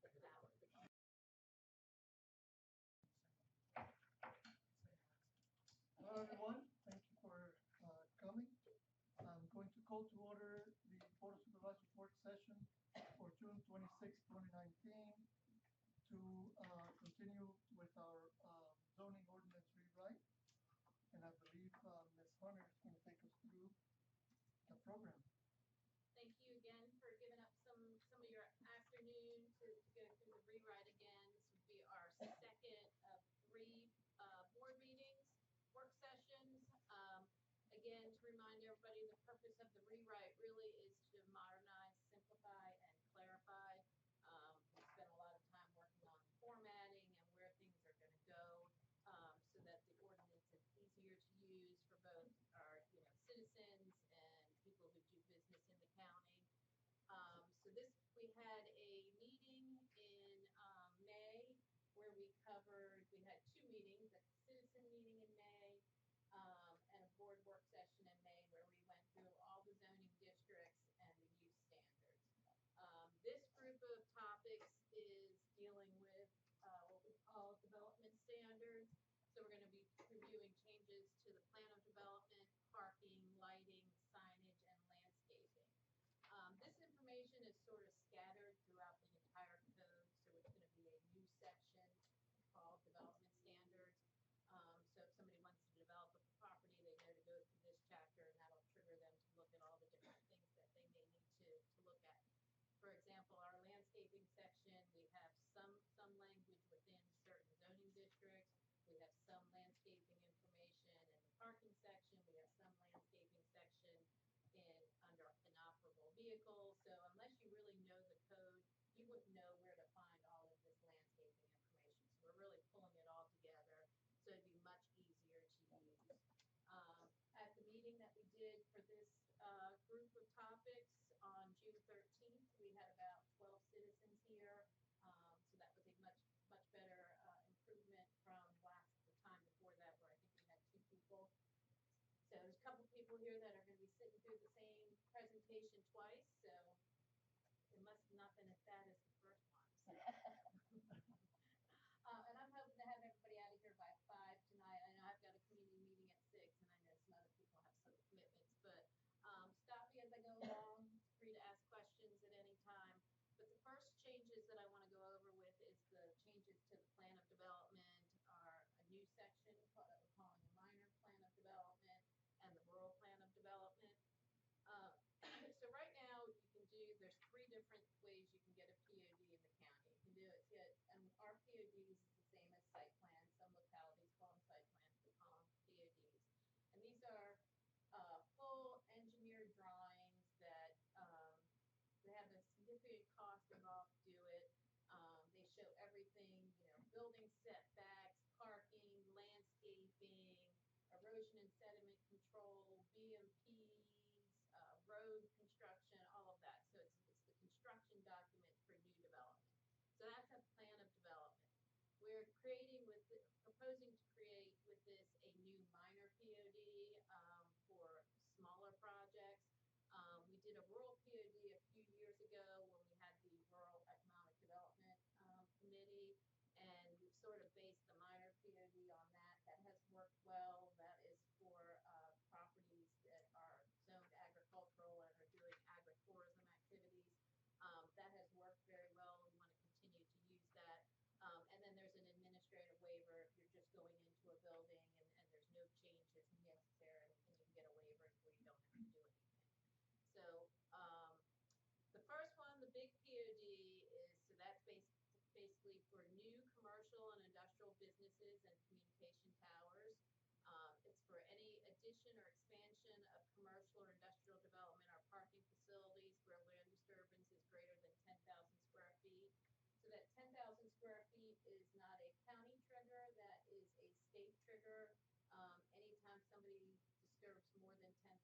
Hello, everyone. Thank you for coming. I'm going to call to order the Board of Supervisors work session for June 26, 2019 to continue with our zoning ordinance rewrite. And I believe Ms. Hunter is going to take us through the program. Thank you again for giving up some of your afternoon to go through the rewrite again. This would be our second of three board meetings, work sessions. Again, to remind everybody, the purpose of the rewrite really is to modernize, simplify, and clarify. We spent a lot of time working on formatting and where things are going to go. So that the ordinance is easier to use for both our citizens and people who do business in the county. So we had a meeting in May where we had two meetings, a citizen meeting in May and a board work session in May where we went through all the zoning districts and the use standards. This group of topics is dealing with what we call development standards. So we're going to be reviewing changes to the plan of development, parking, lighting, signage, and landscaping. This information is sort of scattered throughout the entire code, so it's going to be a new section called development standards. So if somebody wants to develop a property, they know to go through this chapter, and that'll trigger them to look at all the different things that they may need to look at. For example, our landscaping section, we have some language within certain zoning districts. We have some landscaping information in the parking section. We have some landscaping section under inoperable vehicles. So unless you really know the code, you wouldn't know where to find all of this landscaping information. So we're really pulling it all together so it'd be much easier to use. At the meeting that we did for this group of topics on June 13th, we had about 12 citizens here. So that was a much better improvement from the time before that, where I think we had 2 people. So there's a couple people here that are going to be sitting through the same presentation twice. So it must have not been as bad as the first one. So. And I'm hoping to have everybody out of here by 5 tonight. I know I've got a community meeting at 6, and I know some other people have some commitments. But stop me as I go along. Free to ask questions at any time. But the first changes that I want to go over with is the changes to the plan of development, are a new section that we're calling a minor plan of development and the rural plan of development. So right now there's 3 different ways you can get a POD in the county. You can do it, and our PODs is the same as site plans. Some localities call them site plans, we call them PODs. And these are full engineered drawings that they have a significant cost involved to do it. They show everything, building setbacks, parking, landscaping, erosion and sediment control, BMPs, road construction, all of that. So it's the construction document for new development. So that's a plan of development. We're proposing to create with this a new minor POD for smaller projects. We did a rural POD a few years ago when we had the Rural Economic Development Committee, and we've sort of based the minor POD on that. That has worked well. That is for properties that are zoned agricultural and are doing agritourism activities. That has worked very well. We want to continue to use that. And then there's an administrative waiver if you're just going into a building and there's no changes necessary, and you can get a waiver where you don't have to do anything. So the first one, the big POD, that's basically for new commercial and industrial businesses and communication towers. It's for any addition or expansion of commercial or industrial development or parking facilities where land disturbance is greater than 10,000 square feet. So that 10,000 square feet is not a county trigger, that is a state trigger. Anytime somebody disturbs more than 10,000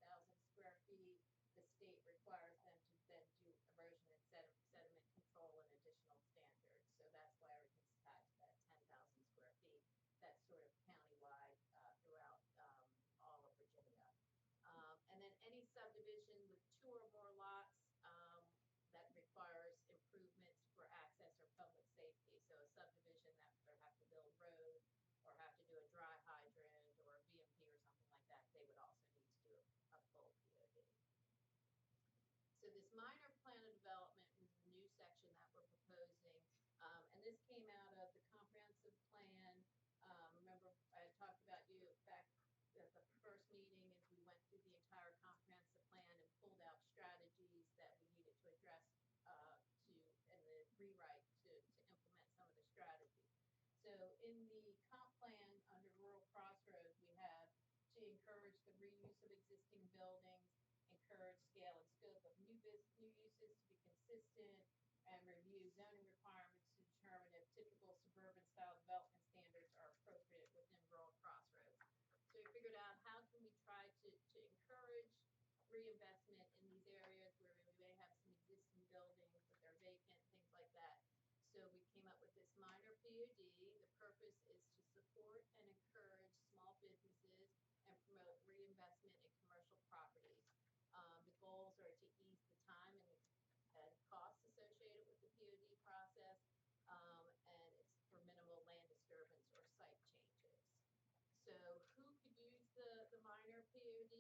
square feet, the state requires them to then do erosion and sediment control and additional standards. So that's why everything's tied to that 10,000 square feet. That's sort of countywide throughout all of Virginia. And then any subdivision with 2 or more lots that requires improvements for access or public So this minor plan of development was the new section that we're proposing. And this came out of the comprehensive plan. Remember, I talked about you back at the first meeting as we went through the entire comprehensive plan and pulled out strategies that we needed to address and the rewrite to implement some of the strategies. So in the comp plan under rural crossroads, we have to encourage the reuse of existing buildings, encourage scale and scope of new uses to be consistent, and review zoning requirements to determine if typical suburban style development standards are appropriate within rural crossroads. So we figured out how can we try to encourage reinvestment in these areas where we may have some existing buildings, but they're vacant, things like that. So we came up with this minor PUD. The purpose is to support and encourage small businesses and promote reinvestment in commercial properties. The goals are to ease the time and costs associated with the PUD process, and it's for minimal land disturbance or site changes. So who could use the minor PUD?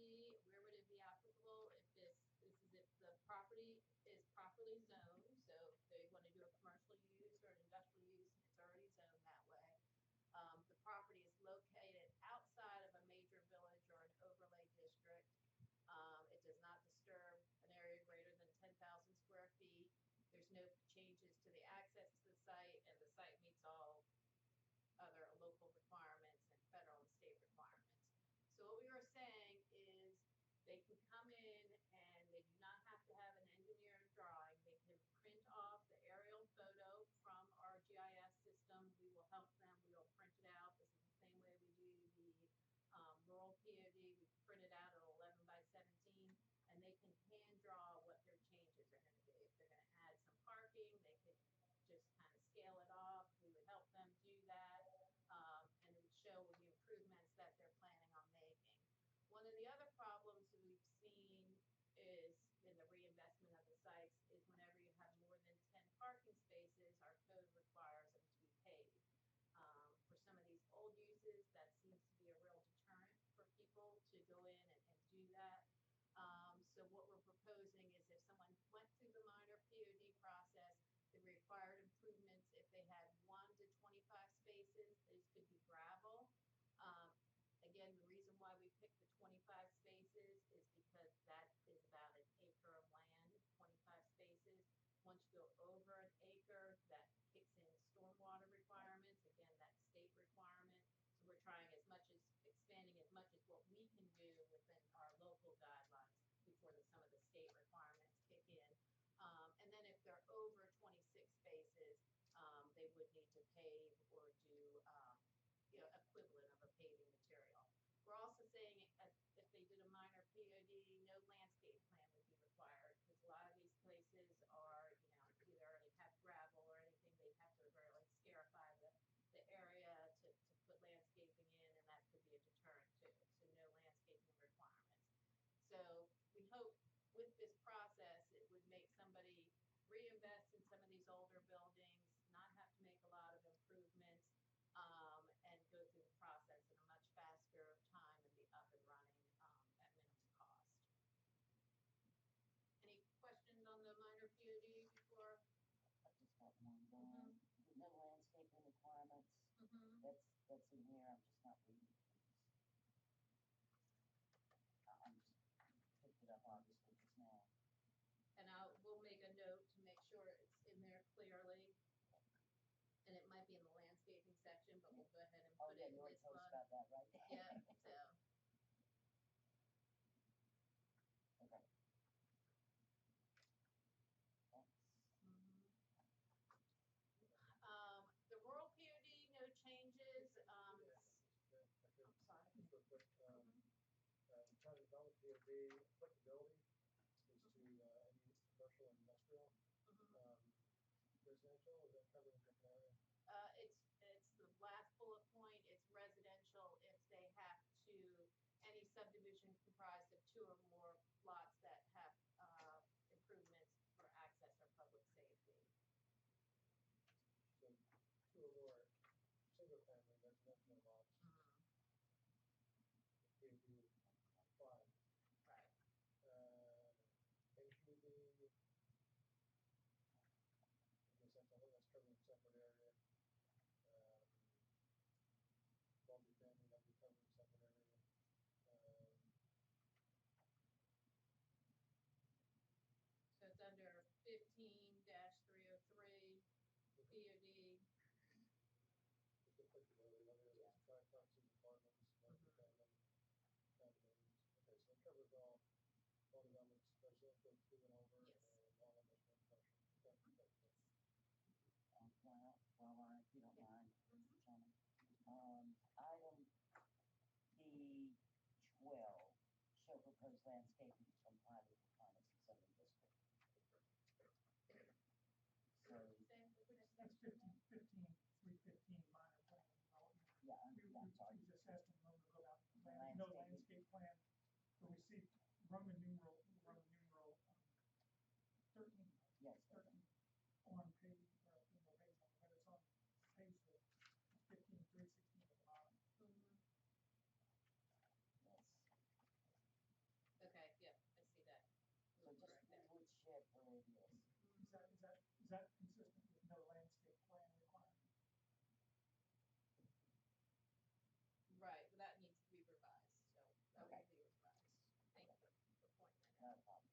Where would it be applicable? If this is if the property is properly zoned, so if they want to do a commercial use or an industrial use and it's already zoned that way. The property is located outside of a major village or an overlay district. It does not disturb an area greater than 10,000 square feet. There's no changes to the access to the site, and the site meets all other local requirements and federal and state requirements. So what we were saying is they can come in and they do not have to have an engineer's drawing. They can print off the aerial photo from our GIS system. We will help them. We will print it out. This is the same way we do the rural POD. We print it out at 11 by 17, and they can hand draw what their changes are going to be. If they're going to add some parking, they could just kind of scale it off. We would help them do that, and it would show the improvements that they're planning on making. One of the other problems that we've seen is in the reinvestment of the sites is whenever you have more than 10 parking spaces, our code requires them to be paved. For some of these old uses, that seems to be a real deterrent for people to go in and do that. So what we're proposing is if someone went through the minor POD process, the required improvements, if they had 1 to 25 spaces, these could be gravel. Again, the reason why we picked the 25 spaces is because that is about an acre of land, 25 spaces. Once you go over an acre, that kicks in stormwater requirements, again, that state requirement. So we're trying expanding as much as what we can do within our local guidelines before some of the state requirements kick in. And then if they're over 26 spaces, they would need to pave or do equivalent of a paving material. We're also saying if they did a minor POD, no landscape plan would be required because a lot of these places are, either already have gravel or anything. They'd have to really scarify the area to put landscaping in, and that could be a deterrent too. So no landscaping requirements. So we hope with this process, it would make somebody reinvest in some of these older buildings, not have to make a lot of improvements, and go through the process in a much faster time and be up and running at minimum cost. Any questions on the minor POD before? I just got one going. The no landscaping requirements. That's in here. I'm just not reading it. I'm just picked it up obviously just now. And we'll make a note to make sure it's in there clearly. And it might be in the landscaping section, but we'll go ahead and put it in this one. About that, right? Yeah, so. Okay. Thanks. The rural POD, no changes. I'm sorry. Just real quick, trying to develop POD applicability is to any commercial and industrial. Residential, is that covered in a different area? It's the last bullet point. It's residential if they have to, any subdivision comprised of 2 or more lots that have improvements for access or public safety. So 2 or more single family residential lots. POD would apply. Right. NQD talk to departments, multi-family, condominiums. Okay, so it covers all developments, residential, moving over, Yes. and all industrial and commercial. Okay, okay, okay. Well, if you don't mind, Mhm. Chairman. Item D12, show proposed landscaping to comply with requirements of zoning district. So, Which That's section? 315 minor plan development. yeah, I'm sorry. We just asked them to go out, The no landscaping. landscape plan, but we see Roman numeral 13, Yes, 13 on page, or I think no page number, but it's on page 15, 316 at the bottom. Mhm. yes. Okay, yeah, I see that. So just Correct there. woodshed radius. Is that consistent with no landscape plan requirement? Right, well, that needs to be revised, so that will Okay. be revised. Thank you for pointing that No out. problem.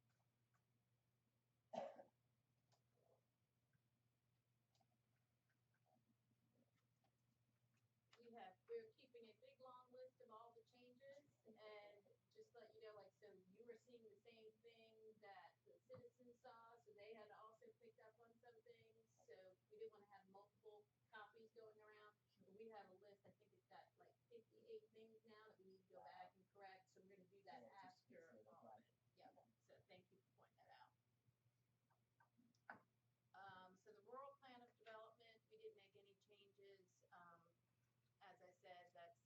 We're keeping a big, long list of all the changes, and just let you know, like, so you were seeing the same thing that the citizens saw, so they had also picked up on some things, so we didn't wanna have multiple copies going around. But we have a list, I think it's got like 58 things now that we need to go back and correct, so we're gonna do that So it's just after specific, all of right? it. Yeah, so thank you for pointing that out. So the rural plan of development, we didn't make any changes. As I said, that's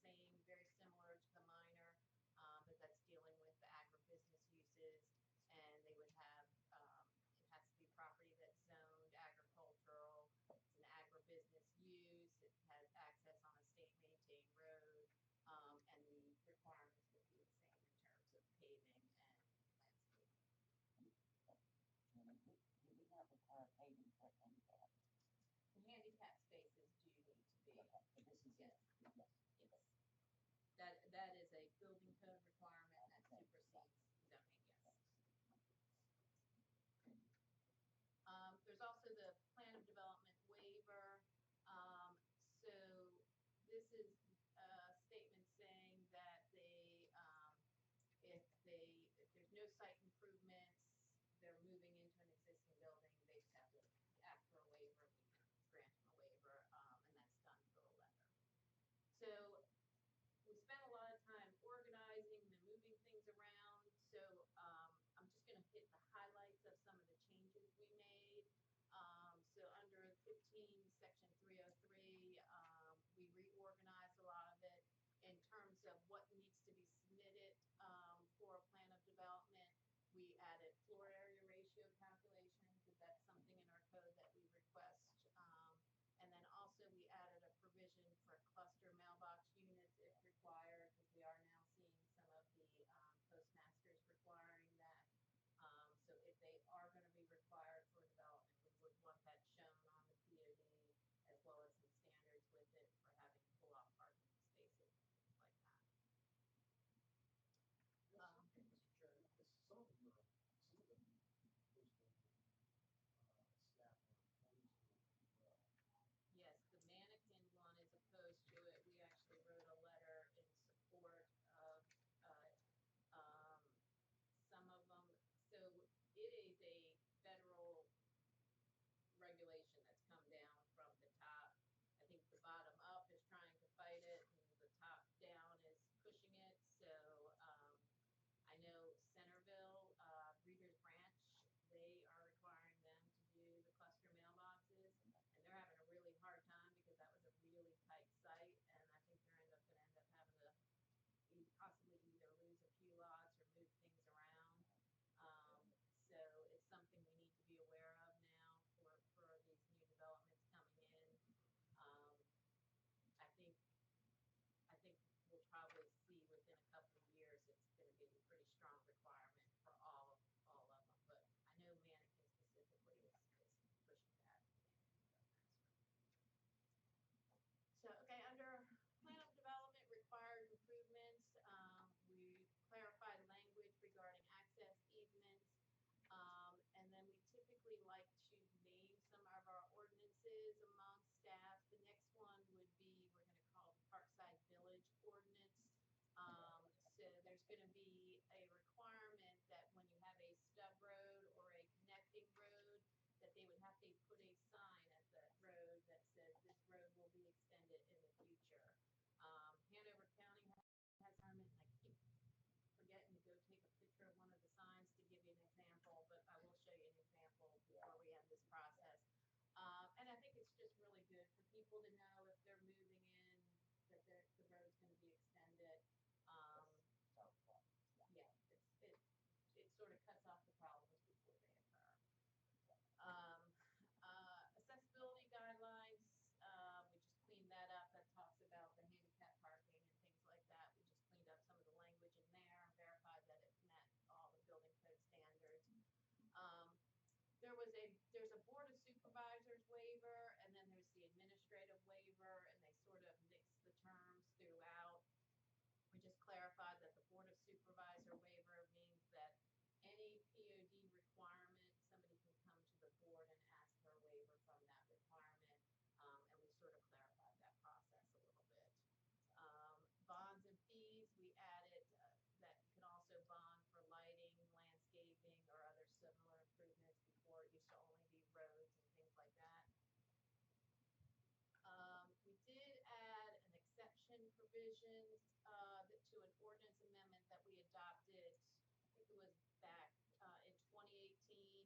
same, very similar to the minor, but that's dealing with the agribusiness uses, and they would have, it has to be property that's zoned agricultural, it's an agribusiness use, it has access on a state maintained road, and the requirements would be the same in terms of paving and landscaping. Chairman, do we not require paving for handicap? The handicap spaces do need to be, Okay, but this is it. yes, Yes. yes. That is a building code requirement that Okay. supersedes zoning, yes. There's also the plan of development waiver. So this is a statement saying that if there's no site improvements, they're moving into an existing building, they just have to ask for a waiver, we can grant them a waiver, and that's done through a letter. So we spent a lot of time organizing and moving things around, so I'm just gonna hit the highlights of some of the changes we made. So under 15, section 303, we reorganized a lot of it in terms of what needs to be submitted for a plan of development. We added floor area ratio calculation, because that's something in our code that we request. And then also we added a provision for cluster mailbox units if required, because we are now seeing some of the postmasters requiring that. So if they are gonna be required for development, we would want that shown on the POD, as well as some standards with it for having pull-off parking spaces and things like that. Mr. Chair, some of them supposed to staff are opposed to it as well. Yes, the mannequin one is opposed to it. We actually wrote a letter in support of um, some of them. So it is a federal regulation that's come down from the top. I think the bottom up is trying to fight it, and the top down is pushing it. So I know Centerville, Breeders Branch, they are requiring them to do the cluster mailboxes, and they're having a really hard time because that was a really tight site, and I think they're gonna end up having to possibly either lose a few lots or move things around. So it's something we need to be aware of now for these new developments coming in. I think we'll probably see within a couple of years, it's gonna be a pretty strong requirement for all of them, but I know Mannequin specifically is pushing back. So, okay, under plan of development required improvements, we clarified language regarding access easements. And then we typically like to name some of our ordinances among staff. The next one would be, we're gonna call people to know if they're moving in, that the road's gonna be extended. So, well, Yeah, it sort of cuts off the problems before they occur. Accessibility guidelines, we just cleaned that up. That talks about the handicap parking and things like that. We just cleaned up some of the language in there, verified that it met all the building code standards. There's a board of supervisors waiver, and then there's the administrative waiver, and they sort of mix the terms throughout. We just clarified that the board of supervisor waiver means that any POD requirement, somebody can come to the board and ask for a waiver from that requirement, and we sort of clarified that process a little bit. Bonds and fees, we added that you can also bond for lighting, landscaping, or other similar improvements. Before it used to only be roads and things like that. We did add an exception provision to an ordinance amendment that we adopted, I think it was back in 2018.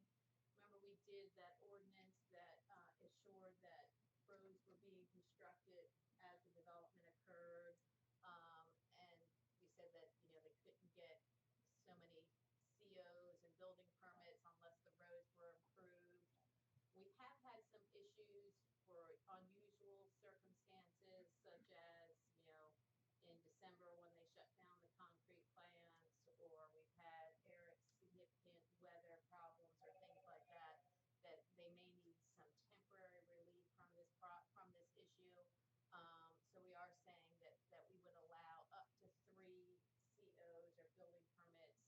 Remember, we did that ordinance that assured that roads were being constructed as the development occurred, and we said that they couldn't get so many COs and building permits unless the roads were improved. We have had some issues for unusual circumstances, such as, in December when they shut down the concrete plants, or we've had significant weather problems or things like that, that they may need some temporary relief from this issue. So we are saying that we would allow up to 3 COs or building permits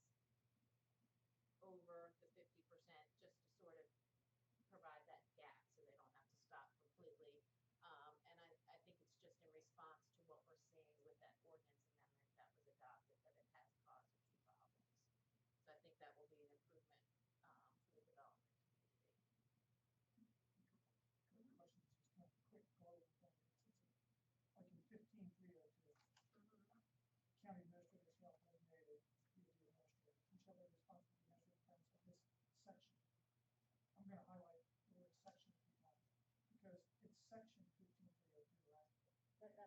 over the 50%, just to sort of provide that gap so they don't have to stop completely. And I think it's just in response to what we're seeing with that ordinance amendment that was adopted, that it has caused a few problems. So I think that will be an improvement for the development community. Good questions, just a quick global thing. Like in 15302, county administrator shall designate a POD administrator, who shall be responsible for the administrative terms of this section. I'm going to highlight the word section a few times, because it's section 15302, right?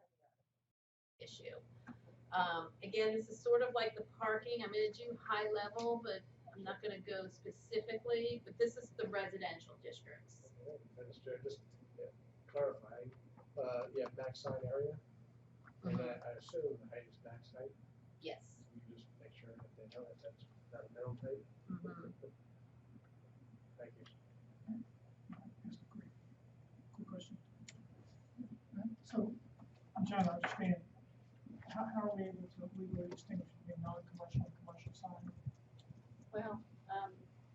that'll be right. Issue. Again, this is sort of like the parking. I'm going to do high level, but I'm not going to go specifically. But this is the residential districts. Administrator, just clarifying, max sign area, and I assume the height is max height. Yes. You just make sure that they know that's not a minimum height. Thank you. That's a great question. So I'm trying to understand, how are we able to legally distinguish between non-commercial and commercial signs? Well,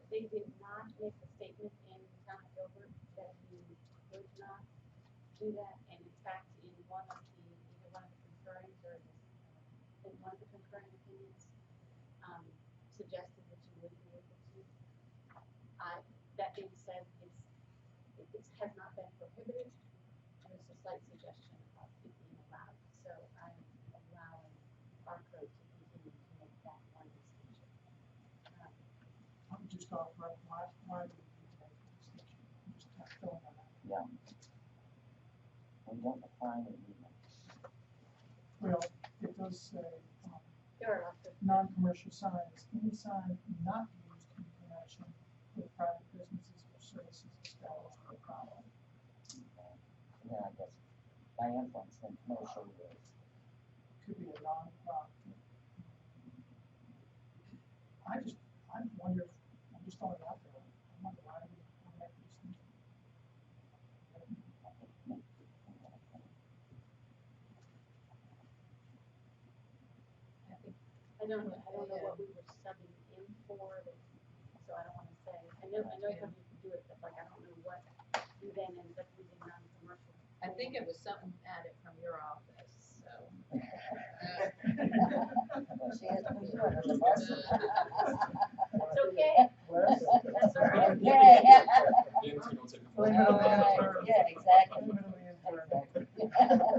they did not make the statement in Town of Gilbert that you could not do that, and in fact, in either one of the concurring or in one of the concurring opinions, suggested that you would be able to. That being said, it has not been prohibited. There's a slight suggestion of it being allowed, so I'm allowing our code to continue to make that one distinction. I'm just off, right? Why do we need to make a distinction? I'm just kind of filling that out. Yeah. We don't define it either. Well, it does say, There are lots of non-commercial signs, any sign not used in connection with private businesses or services established for profit. Yeah, I guess by inference, then commercial is. Could be a non-profit. I wonder if, I'm just throwing it out there, I wonder why we make the distinction. I don't know what we were subbing in for, so I don't wanna say, I know some people do it, but like, I don't know what you then end up using non-commercial. I think it was something added from your office, so. She has to be under the bus. It's okay. That's all right. Okay. Blame it on the intern. Yeah, exactly. Blame it on the intern. Exactly.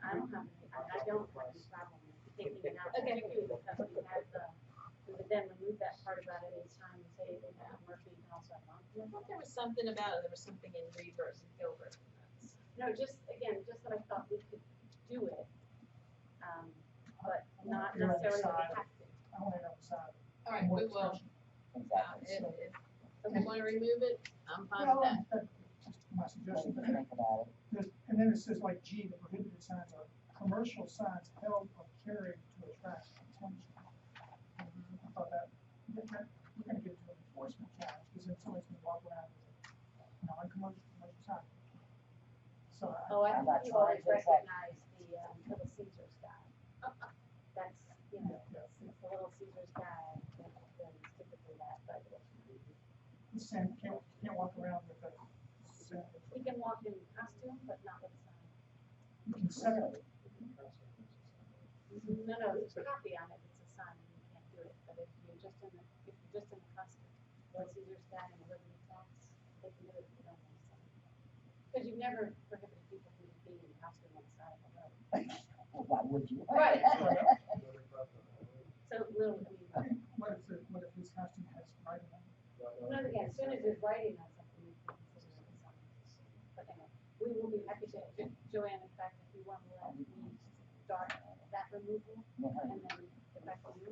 I don't have any problem with taking it out, particularly because we would then remove that part about any time and say, if you have commercial, you can also have I thought there was something about it, there was something in Reed versus Gilbert. No, just, again, just that I thought we could do it, but not You're on the necessarily that we side. have to. I want to know side. All right, we will, Exactly. if you wanna remove it, I'm fine Well, with that. that's just my suggestion, but Think about it. and then it says like G, the prohibited signs are commercial signs held or carried to attract attention. I thought that, we're gonna get to an enforcement challenge, because then somebody's gonna walk around with a non-commercial sign. So Oh, I I'm think not you trying always to say- recognize the, Little Caesars guy. That's, you know, it's the Little Caesars guy, then it's typically that, but the same, can't walk around with a, he can walk in costume, but not with a sign. you can set it. No, there's a copy on it, it's a sign, and you can't do it, but if you're just in the costume, Little Caesars guy and the Liberty Tax, they can do it if you don't want a sign. Because you've never prohibited people from being in costume on the side of the road. Well, why would you? Right. So, little, I mean, What if his costume has writing on it? no, again, as soon as there's writing on something, you can consider it a sign. But anyway, we will be happy to, Joanne, in fact, if you want to let me start that removal and then get back to you.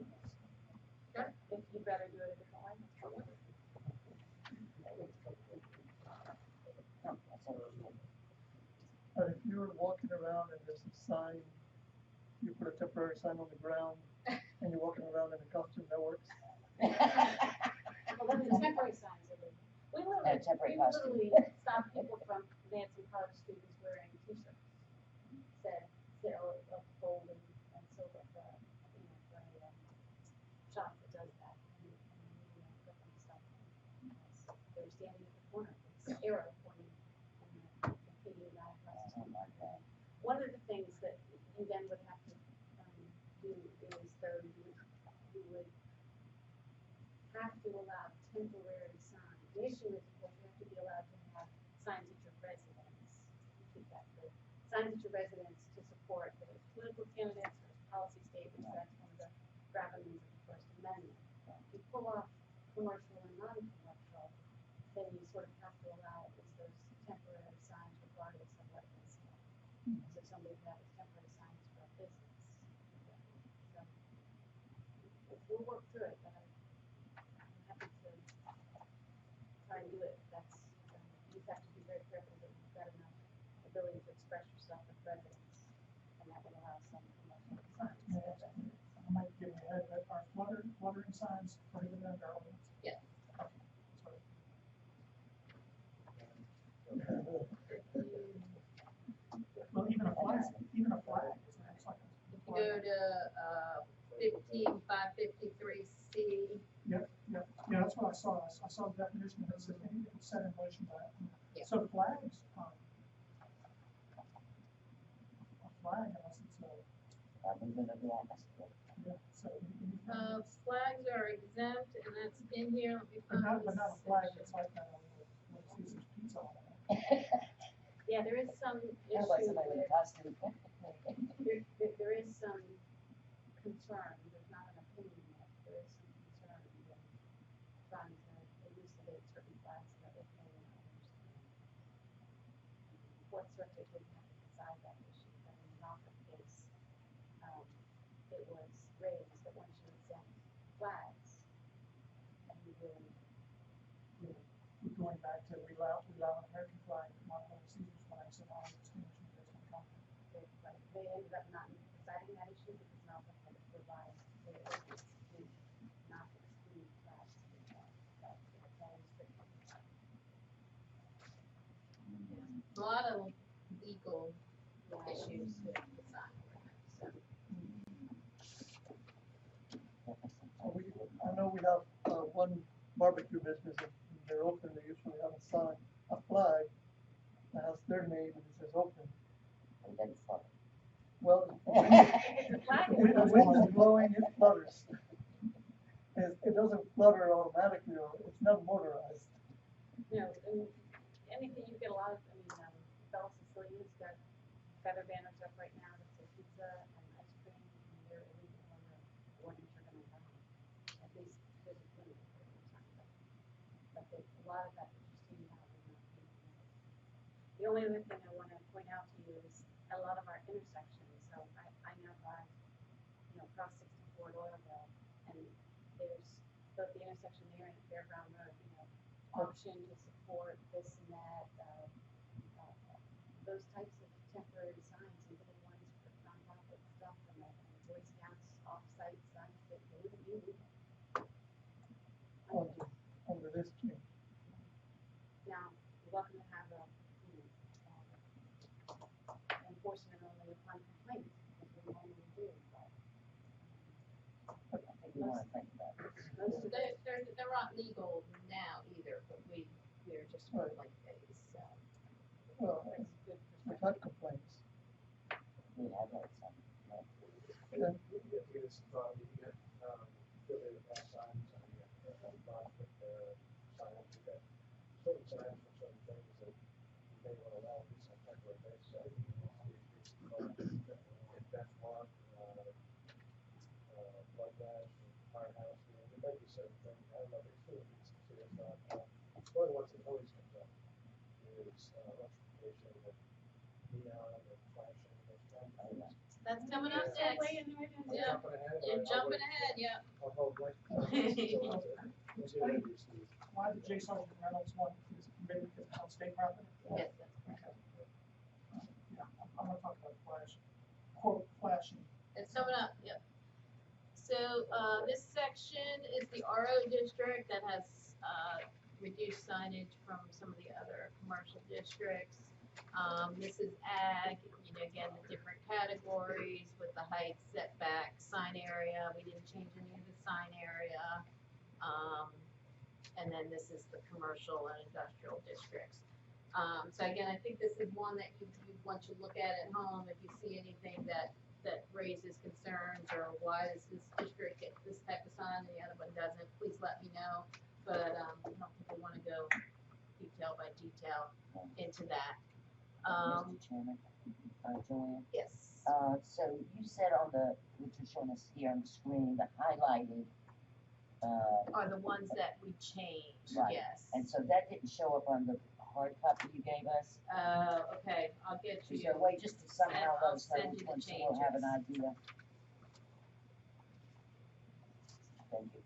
Sure. If you'd rather do it a different way. But if you're walking around and there's a sign, you put a temporary sign on the ground, and you're walking around in a costume, that works? Well, then the temporary signs are good. We temporary literally costume. stop people from dancing college students wearing t-shirts. Said, sale of gold and silver for, you know, for a, shop that does that. And we, put them stuff. They were standing at the corner, with this arrow pointing and the line across. Oh my God. One of the things that you then would have to, do is though you would have to allow temporary signs. The issue is, of course, you have to be allowed to have signs at your residence. Keep that clear. Signs at your residence to support the political candidates or policy statements. That's one of the gravames of the First Amendment. If you pull off commercial and non-commercial, then you sort of have to allow at least those temporary signs regardless of what it is. So somebody could have temporary signs for a business. So we'll work through it, but I'm happy to try and do it. That's, you just have to be very careful that you've got enough ability to express yourself with residents, and that would allow some commercial signs. I might give you a head, but are fluttering signs prohibited under our ordinance? Yes. Sorry. Well, even a flag, is it's like If you go to, 15553C, Yeah, that's what I saw. I saw the definition of it, said anything set in motion by. Yeah. So flags, a flag, unless it's Movement of the atmosphere. yeah, so anything. flags are exempt, and that's in here, let me But find not a this flag section. that's like that, Little Caesar's pizza on it. Yeah, there is some issue Sounds like somebody with a with, costume. there is some concern, there's not an opinion yet, there is some concern in trying to elucidate certain flags that are okay and others. What circuit would have to decide that issue, but in the Norfolk case, it was raised that one should exempt flags. And we really, We're going back to we allow an American flag, not Little Caesar's flag, so now we're distinguishing based on content. they ended up not deciding that issue because Norfolk had revised their ordinance to not exclude flags. That is strict. A lot of legal issues with the sign ordinance, so. I know we have, one barbecue business, and they're open, they usually have a sign, a flag that has their name and it says open. And then flutter. Well, It's a flag. when the wind is blowing, it flutters. It doesn't flutter automatically, or it's not motorized. No, and anything, you get a lot of, Bella Cecilia's got feather banners up right now that say pizza and ice cream, and they're illegal on the ordinance are gonna have. At least there's a limit for the time, but a lot lot of that that you're seeing now will not be permitted. The only other thing I wanna point out to you is a lot of our intersections, so I now drive, across 64 at Oilville, and there's both the intersection there and Fairground Road, option to support this and that, those types of temporary signs, and little ones put on top of stuff and the Boy Scouts off-site signs that they wouldn't be legal. Under this change. Now, you're welcome to have enforcement only upon complaint, as we normally do, but. I think we wanna think about this. Most of the, They're not legal now either, but we're just sort of like phase, so. Well, that's good we've perspective. had complaints. We have had some, Yeah. You have to get this, you get, fill in the pass signs, and you get, not with the signs, you get certain signs for certain things that you may want to allow at least on temporary basis. If that's one, blood dash, firehouse, there might be certain things, I don't know, they still need some serious thought. One of the ones that always comes up is, electrification and neon and flashing, those kinds of things. That's coming up Still next. weighing right in. I'm Yeah. jumping ahead. You're I'll jumping wait. ahead, yeah. I'll hold my. Why the J. Sergeant Reynolds one is permitted because it's on state property? Yes, that's correct. Yeah, I'm gonna talk about flashing, quote, flashing. It's coming up, yep. So, this section is the RO district that has, reduced signage from some of the other commercial districts. This is ag, again, the different categories with the height, setback, sign area. We didn't change any of the sign area. And then this is the commercial and industrial districts. So again, I think this is one that you once you look at home, if you see anything that raises concerns or why does this district get this type of sign and the other one doesn't, please let me know. But I don't think we wanna go detail by detail into that. Mr. Chairman, Joanne, Yes. so you said on the, which you're showing us here on the screen, the highlighted, Are the ones that we changed, Right. yes. and so that didn't show up on the hard copy you gave us? Okay, I'll get Is you. there a way just to somehow I'll let us know send which you the one, so we'll have an changes. idea? Thank you.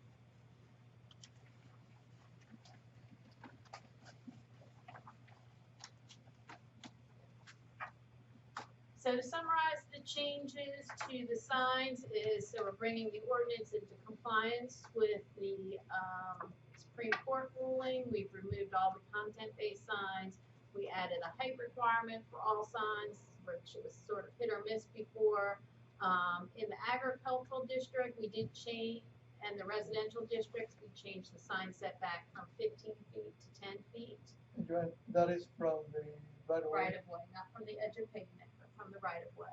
So to summarize the changes to the signs is, so we're bringing the ordinance into compliance with the Supreme Court ruling. We've removed all the content-based signs. We added a height requirement for all signs, which was sort of hit or miss before. In the agricultural district, we did change, and the residential districts, we changed the sign setback from 15 feet to 10 feet. And Joanne, that is from the right of way. Right of way, not from the edge of pavement, but from the right of way.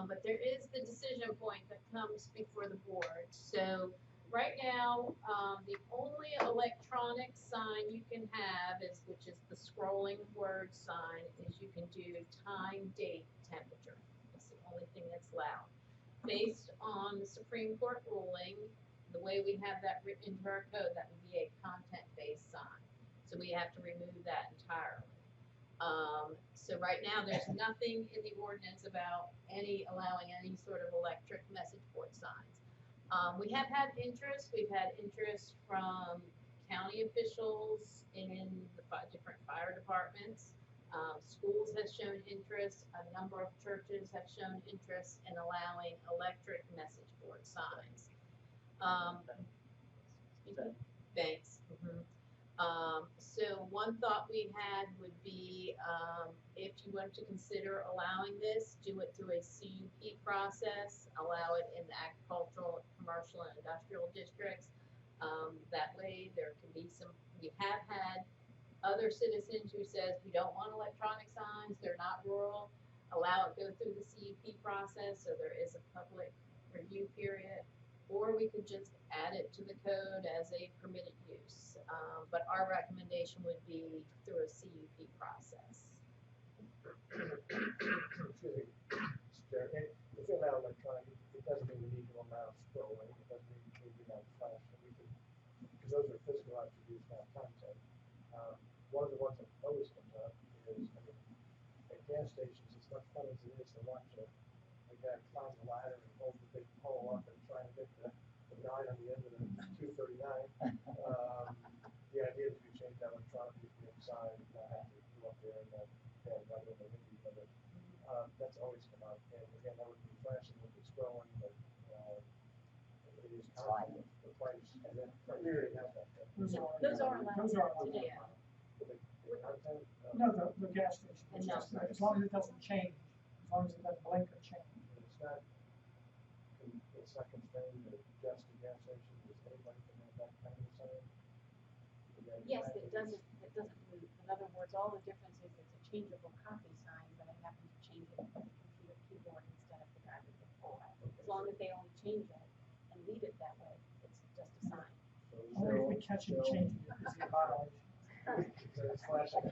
But there is the decision point that comes before the board. So right now, the only electronic sign you can have is, which is the scrolling word sign, is you can do time, date, temperature. That's the only thing that's allowed. Based on the Supreme Court ruling, the way we have that written into our code, that would be a content-based sign. So we have to remove that entirely. So right now, there's nothing in the ordinance about allowing any sort of electric message board signs. We have had interest, we've had interest from county officials in the different fire departments. Schools have shown interest, a number of churches have shown interest in allowing electric message board signs. Banks. So one thought we had would be, if you want to consider allowing this, do it through a CUP process, allow it in the agricultural, commercial, and industrial districts. That way there can be we have had other citizens who says we don't want electronic signs, they're not rural, allow it go through the CUP process, so there is a public review period. Or we could just add it to the code as a permitted use. But our recommendation would be through a CUP process. Excuse me, Mr. Chair, if you allow electronic, it doesn't mean we need to allow scrolling, it doesn't mean we need to allow flash, because those are physical attributes, not content. one of the ones that always comes up is, I mean, at gas stations, it's not fun as it is to watch the guy climb the ladder and hold the big pole up and try to get the nine on the end of the 239. The idea is you change that electronically from inside, and not have to go up there and have another one in you, but that's always come up. And again, that would be flashing with the scrolling, but it is content. The price, and then Criterion has that. Those Those are allowed Those are allowed. today. The content. No, the gas station, And it's no. just, as long as it doesn't change, as long as it doesn't blink or change. It's not constrained to just the gas station, does anybody can have that kind of sign? Yes, it doesn't move. In other words, all the difference is it's a changeable copy sign, but I happen to change it with the computer keyboard instead of the driver's pole. As long as they only change it and leave it that way, it's just a sign. Only if we catch him changing it, is it a violation? So it's flashing.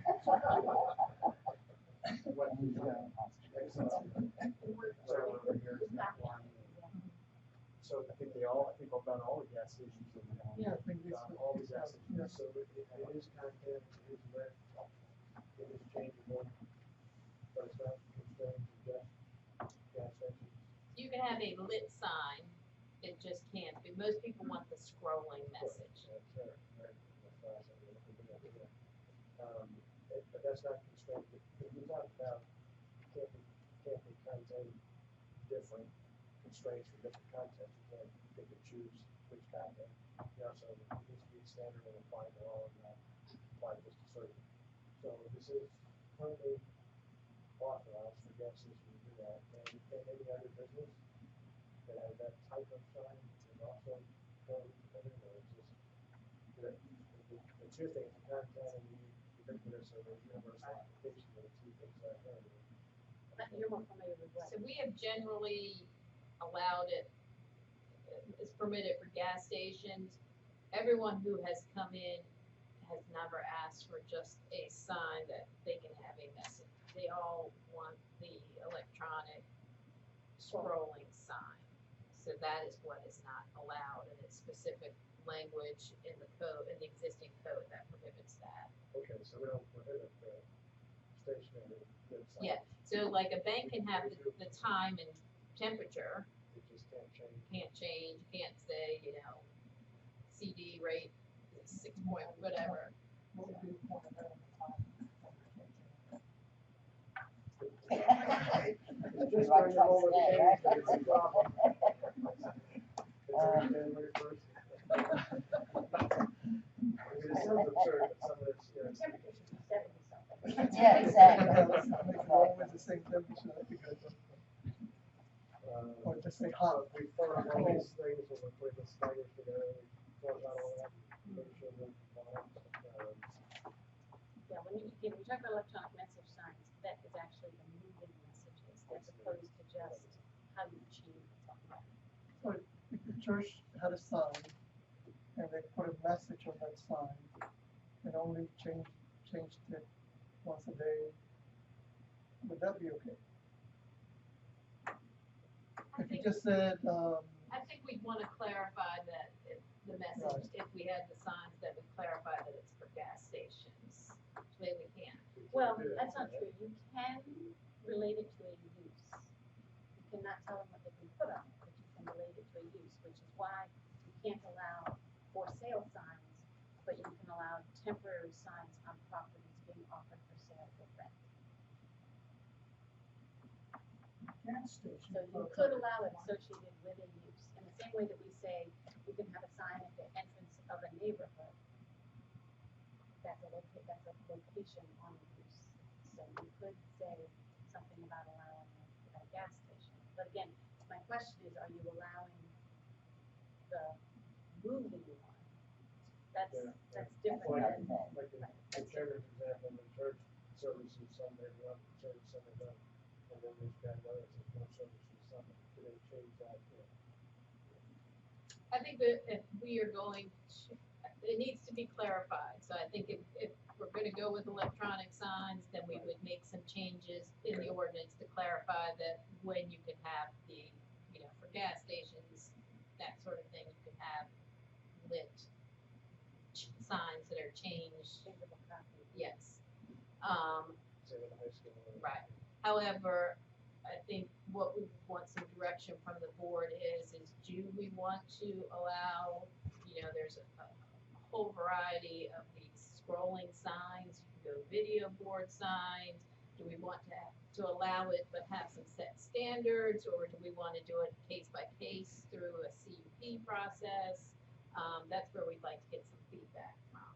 What is server over here is not one. So I think about all the gas stations in the Yeah, I think this. all the gas stations, so it is content, it is lit, it is changeable, but it's not constrained to just gas stations. You can have a lit sign, it just can't be, most people want the scrolling message. Sure, right, that's what I was saying, but that's not constrained, if we talk about, can't be content different, constraints for different content, you can't pick and choose which content, so it needs to be standard and applied to all, and not apply just to certain. So this is currently authorized for gas stations to do that, and any other business that has that type of sign is also currently permitted, or it's just, the two things, the content and the ubiquitous or the universal application of the two things that are there. You're more familiar with what? So we have generally allowed it, it's permitted for gas stations. Everyone who has come in has never asked for just a sign that they can have a message. They all want the electronic scrolling sign. So that is what is not allowed, and it's specific language in the code, in the existing code that prohibits that. Okay, so we don't prohibit the stationary good signs. Yeah, so like a bank can have the time and temperature, It just can't change. can't say, CD rate is 6 point whatever. What would be the point of having a time when we can't change it? It's just Right during the moment choice of there, change that it's a problem. It's already January 1st. I mean, it sounds absurd, but some of it's, The temperature should be 70 something. Yeah, exactly. Always the same temperature, because, or just say hot. We thought of all these things when we're putting the sliders together, we thought about all that, make sure that, Yeah, when we talk about electronic message signs, that is actually the moving messages as opposed to just how you change something. So if the church had a sign and they put a message on that sign and only changed it once a day, would that be okay? If you just said, I think we'd want to clarify that the message, if we had the signs that would clarify that it's for gas stations, which we can't. Well, that's not true. You can relate it to a use. You cannot tell them what they can put on it, but you can relate it to a use, which is why you can't allow for sale signs, but you can allow temporary signs on properties being offered for sale or rent. Gas station. So you could allow it associated with a use, in the same way that we say you can have a sign at the entrance of a neighborhood. That's a location on a use. So you could say something about allowing it at a gas station. But again, my question is, are you allowing the moving one? That's different than. like the chairman's example, the church services Sunday, one service Sunday, done, and then there's got another, says no services Sunday, do they change that? I think that if we are going to, it needs to be clarified. So I think if we're going to go with electronic signs, then we would make some changes in the ordinance to clarify that when you can have the, for gas stations, that sort of thing, you can have lit signs that are changed, Favorable copy. yes. Same in high school. Right. However, I think what we want some direction from the board is do we want to allow, there's a whole variety of these scrolling signs, you can go video board signs. Do we want to allow it but have some set standards, or do we want to do it case by case through a CUP process? That's where we'd like to get some feedback from.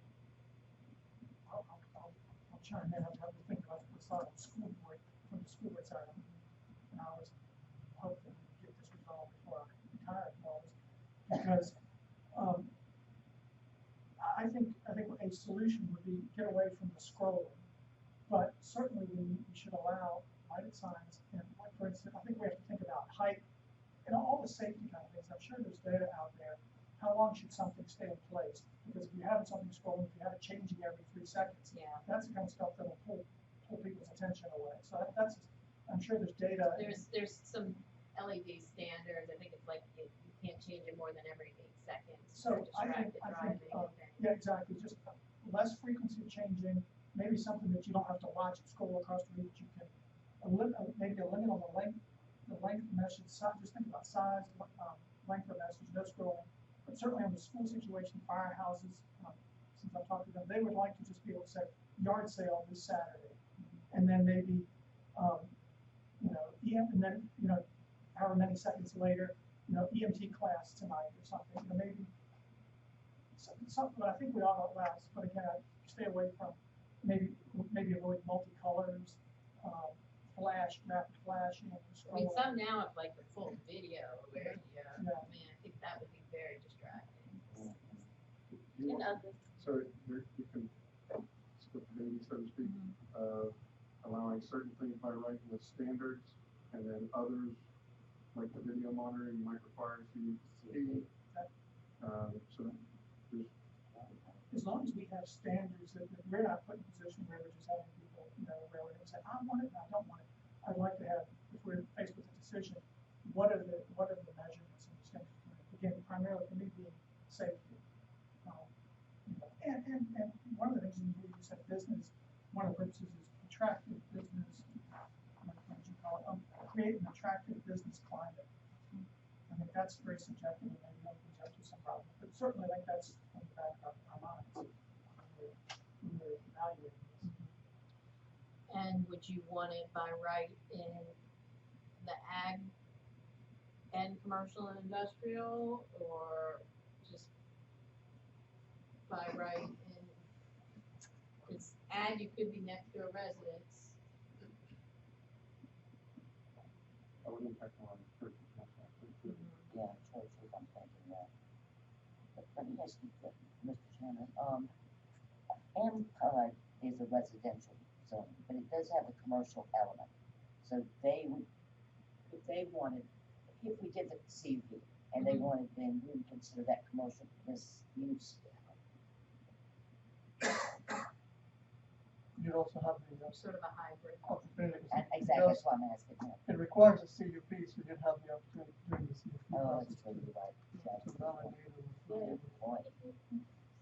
I'll chime in, I've had to think about the side of the school board, from the school board side, and I was hoping to get this resolved before I retire, because, I think a solution would be get away from the scrolling, but certainly we should allow lighted signs, and like, for instance, I think we have to think about height, and all the safety kind of things. I'm sure there's data out there. How long should something stay in place? Because if you have something scrolling, if you have it changing every 3 seconds, Yeah. that's the kind of stuff that'll pull people's attention away. So that's, I'm sure there's data. There's some LED standards. I think it's like you can't change it more than every 8 seconds. So for I think, distracted driving and things. yeah, exactly, just less frequency of changing, maybe something that you don't have to watch and scroll across the read, you can, maybe a limit on the length of message, just think about size, length of message, no scrolling. But certainly on the school situation, firehouses, since I've talked to them, they would like to just be able to say, yard sale this Saturday. And then maybe, and then, however many seconds later, EMT class tonight or something, maybe something, but I think we ought to allow, but again, I stay away from, maybe avoid multicolors, rapid flashing. I mean, some now have like the full video where Yeah. I mean, I think that would be very distracting. And ugly. So you can split the baby, so to speak, allowing certain things by right with standards, and then others, like the video monitoring, might require CUP. So there's, As long as we have standards that we're not put in a position where we're just having people, where we're gonna say, I want it, and I don't want it. I'd like to have, if we're faced with a decision, what are the measurements and standards? Again, primarily for me being safety. And one of the things you said business, one of the purposes is attractive business, what did you call it? Create an attractive business climate. I think that's very subjective and maybe opens up to some problems, but certainly I think that's on the back of our minds when we're evaluating this. And would you want it by right in the ag and commercial and industrial, or just by right in, it's ag, you could be next to a residence. that would impact a lot of churches, most likely, too. Yeah, churches, I'm thinking that. But let me ask you, Mr. Chairman, M PUD is a residential zone, but it does have a commercial element. So they would, if they wanted, if we did the CUP and they wanted, then we would consider that commercial this use. You'd also have the Sort of a hybrid. opportunity. And exactly, that's why I'm asking that. It requires a CUP, so you'd have the opportunity during the CUP Oh, process that's true, you're right. to validate it. Yeah. Point.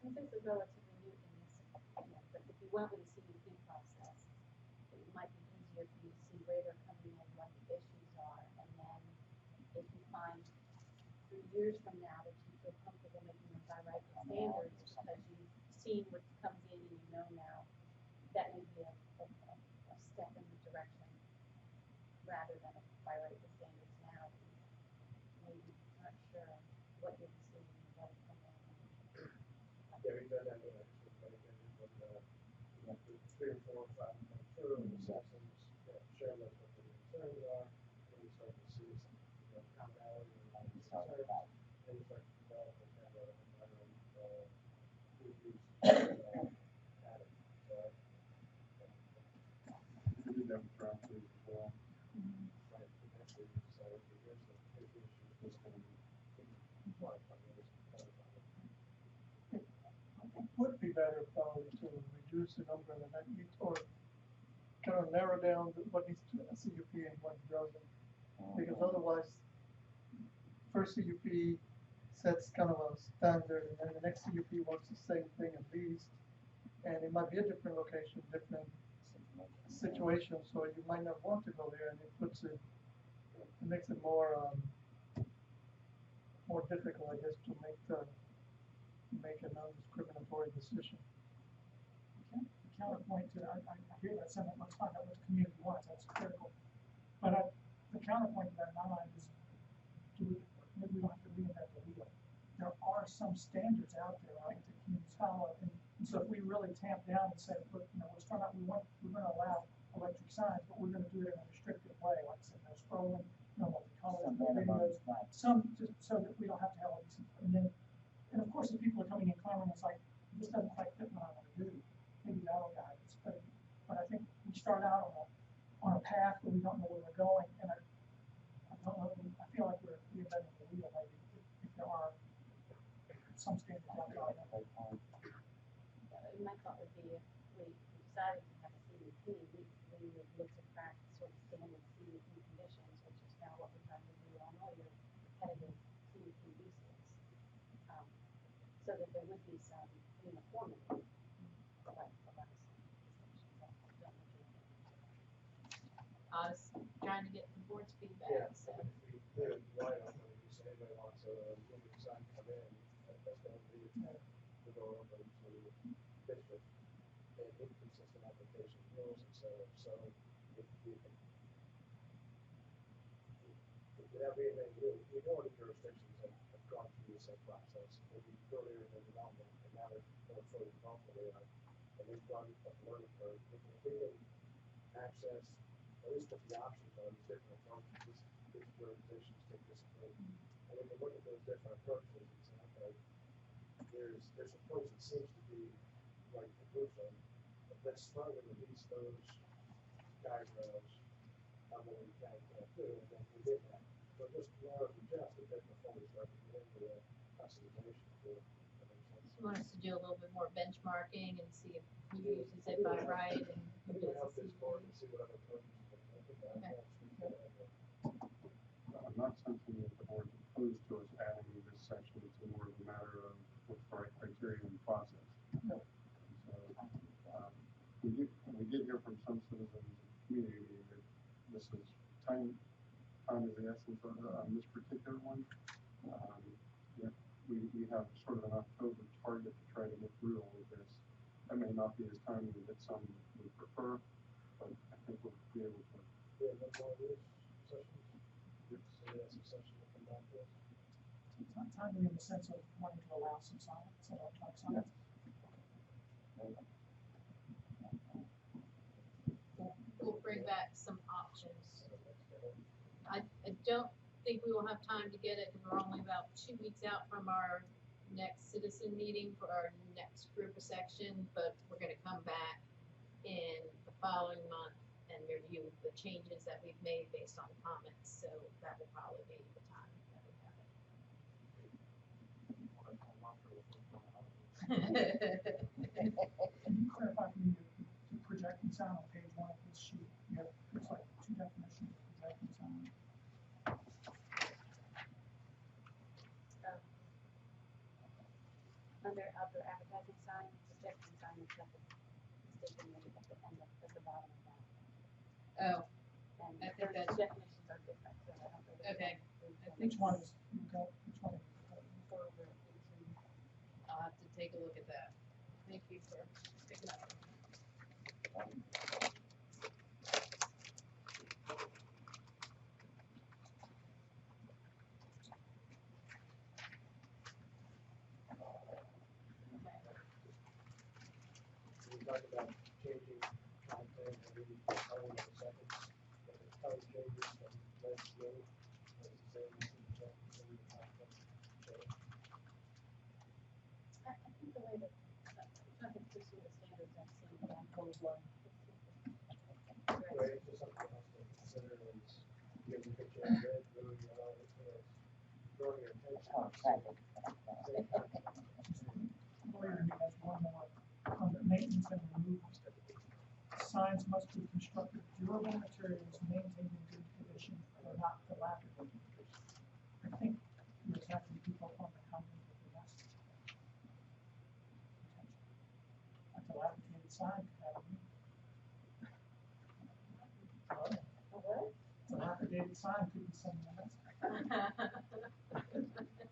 Since it's a relatively new thing, but if you went with a CUP process, it might be easier for you to see where they're coming in, what the issues are, and then if you find 3 years from now that you feel comfortable making them by right standards because you've seen what comes in and you know now, that may be a step in the direction rather than a by right standards now. Maybe not sure what you're seeing and what is coming in. Yeah, we've done that with actually, but again, with 3 or 4 or 5 come through, and the citizens, share with what their concerns are, and you start to see some, commonality and concerns, and you start to develop a kind of environment, reviews, pattern. So, We did that with ground trees as well. right, potentially, you decide, okay, here's the issue, this kind of, what, It would be better probably to reduce the number of events, or kind of narrow down what needs to a CUP and what doesn't. Because otherwise, first CUP, sets kind of a standard, and then the next CUP wants the same thing at least. And it might be a different location, different situation, so you might not want to go there, and it makes it more difficult, I guess, to make a non-discriminatory decision. The counterpoint to, I hear that sentiment, let's find out what the community wants, that's critical. But the counterpoint to that in my mind is, maybe we don't have to reinvent the wheel. There are some standards out there, right, that communities follow, and so if we really tamp down and say, look, we're gonna allow electric signs, but we're gonna do it in a restrictive way, like I said, no scrolling, no multicolor, Some no minimum, videos, right. some, just so that we don't have to have all these, and of course, if people are coming in clamoring, it's like, this doesn't quite fit what I wanna do, maybe that'll guide us, but I think we start out on a path where we don't know where we're going, and I don't know, I feel like we're reinventing the wheel, maybe, if there are some standards out there. My thought would be if we decided to have a CUP, we would look to track sort of standard CUP conditions, which is kind of what we're trying to do on all your repetitive CUP uses. So that there would be some uniformity, like a lot of distinctions. I don't know if you I was trying to get the board's Yeah, feedback, so. if we did right on when you say anybody wants a moving sign come in, that's gonna be to go over to district and inconsistent application rules, and so if without being any new, we know other jurisdictions have gone through the same process, maybe earlier in the development, and now they're more fully involved than they are, and they've gone up the learning curve. If we can access, at least what the options are, these different approaches, these jurisdictions take this approach, and we can look at those different approaches and say, okay, there's an approach that seems to be like the conclusion, but let's start with at least those guardrails on what we can and can't do, and then we did that. So just more of just a bit before we start to get into the customization to it. That makes sense. You want us to do a little bit more benchmarking and see if who uses it by right and who We can does help the this board CUP. and see what other approaches we can look at. Okay. I'm not sensing that the board's opposed to us adding this section, it's more of a matter of what's the right criteria and process. No. So, we did hear from some citizens of the community that this is time is the essence of this particular one. That we have sort of an October target to try to get through all of this. That may not be as timely as some would prefer, but I think we'll be able to. Yeah, no more of these sessions. So that's a session to come back to us. It's not timely in the sense of wanting to allow some signs, some electronic signs. We'll bring back some options. I don't think we will have time to get it, because we're only about 2 weeks out from our next citizen meeting for our next group of section, but we're gonna come back in the following month and review the changes that we've made based on comments, so that will probably be the time that we have it. Can you clarify for me the projecting sound on page 1 of this sheet? You have, it's like 2 definitions of projecting sound. Under outdoor advertising sign, projection sign is like mistakenly at the end of, at the bottom of that. Oh, And I think those that's- definitions are different, so I don't know. that Okay. we I can think Which one is, you got, which one is? go over it into- I'll have to take a look at that. Thank you for picking up. We talked about changing content every hour and seconds. If it's time changes, then let's go. That's the same as in check, so we can have them change. I think the way that, I think this is the standards I've seen that Goes like, Right, so something else to consider is, you know, you could change red, blue, yellow, drawing your attention. Oh, traffic. lawyer has one more, under maintenance and removal. Signs must be constructed of durable materials, maintained in good condition, or not dilapidated. I think you're attacking people on the sign could have a meaning. A what? An affidavit sign could be something else.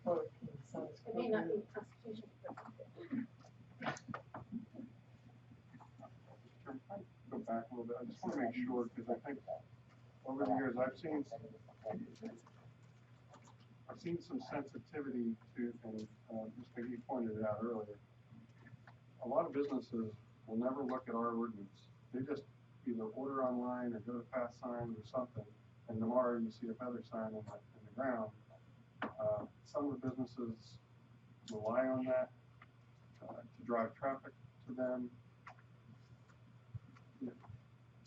Or, it sounds It may not be appropriate. constitutional protected. Go back a little bit, I just wanna make sure, because I think over the years, I've seen some sensitivity to, and, Mr. McGee pointed it out earlier. A lot of businesses will never look at our ordinance, they just either order online or go to Fast Signs or something, and tomorrow you see a feather sign in the ground. Some of the businesses rely on that, to drive traffic to them.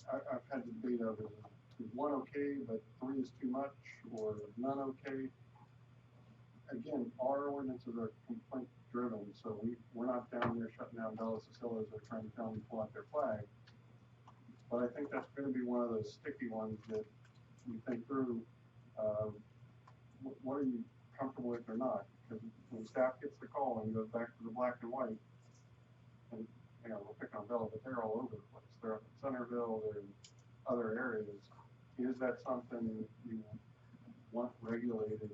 I've had the debate of is one okay, but three is too much, or none okay. Again, our ordinances are complaint driven, so we're not down there shutting down Bella Cecilia's or trying to tell them to pull out their flag. But I think that's gonna be one of those sticky ones that you think through, what are you comfortable with or not? Because when staff gets the call and goes back to the black and white, and, you know, we'll pick on Bella, but they're all over the place. They're up in Centerville, they're in other areas. Is that something you want regulated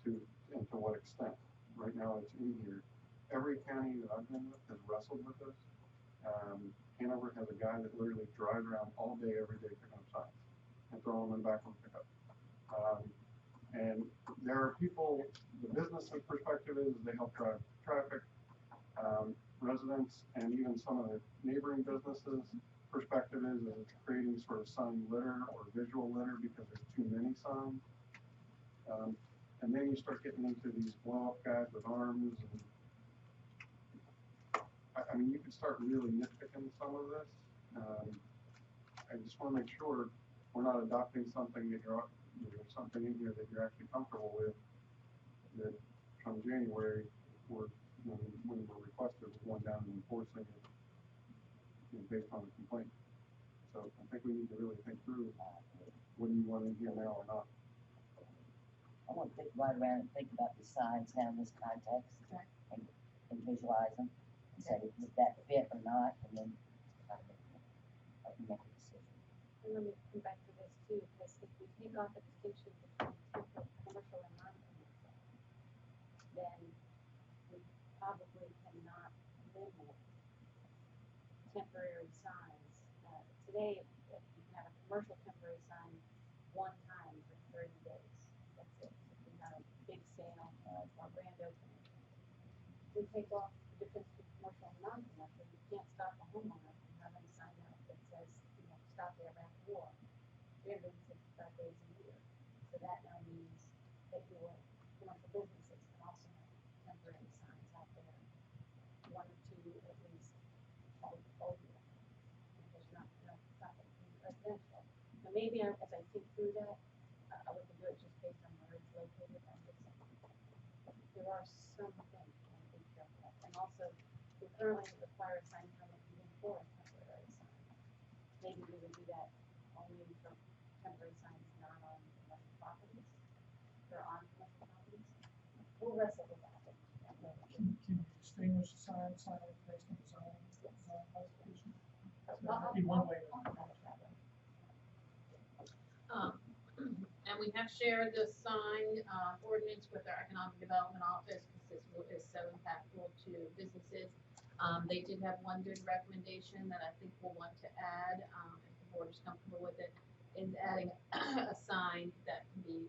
to, and to what extent? Right now it's in here. Every county that I've been with has wrestled with this. Hanover has a guy that literally drives around all day, every day, picking up signs and throwing them in the back of the pickup. And there are people, the business's perspective is they help drive traffic. Residents and even some of the neighboring businesses' perspective is that it's creating sort of sign litter or visual litter because there's too many signs. And then you start getting into these blow-up guys with arms. And I mean, you could start really nitpicking some of this. I just want to make sure we're not adopting something that something in here that you're actually comfortable with. That come January, when we're requested, we're going down and enforcing it, based on the complaint. So I think we need to really think through what do you want in here now or not. I want to think right around and think about the signs now in this context and visualize them and say, does that fit or not? And then make a decision. And let me come back to this too, because if we take off the distinction between commercial and non-commercial, then we probably cannot limit temporary signs. Today, if you can have a commercial temporary sign one time for 30 days. That's it. If you have a big sale or grand opening. We take off the difference between commercial and non-commercial. You can't stop a homeowner from having a sign out that says, stop there back door 365 days a year. So that now means that your commercial businesses can also have temporary signs out there, one or two at least, all year. There's not residential. Now maybe as I think through that, I wouldn't do it just based on where it's located. There are some things I want to be careful of. And also, we currently require a sign permit even for a temporary sign. Maybe we would do that only for temporary signs not on commercial properties, or on commercial properties. We'll wrestle with that. Can you distinguish the sign based on the zone classification? That would be one way to manage that. And we have shared the sign ordinance with our economic development office because this is so impactful to businesses. They did have one good recommendation that I think we'll want to add, if the board is comfortable with it, is adding a sign that can be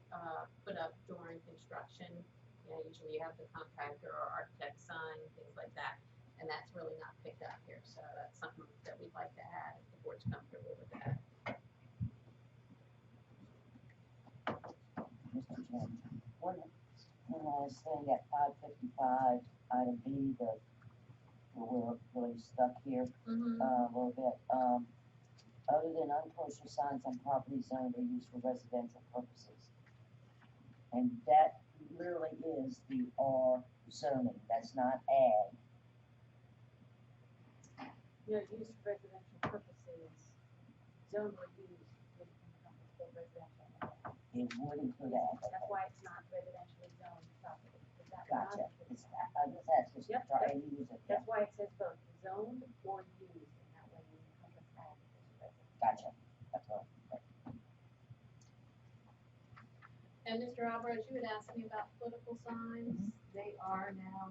put up during construction. Usually you have the contractor or architect sign, things like that, and that's really not picked up here. So that's something that we'd like to add if the board's comfortable with that. Mr. Chairman, one last thing at 555, item B, we're really stuck here a little bit. Other than unkosher signs on property zoned or used for residential purposes. And that literally is the R zoning, that's not ag. Used for residential purposes, zone or used would encompass both residential and ag. It would include ag. That's why it's not residentially zoned property. Is that Gotcha. not? That's just Yep, try yep. and use it. That's why it says both zoned or used Rose, you had asked me about political signs. They are now,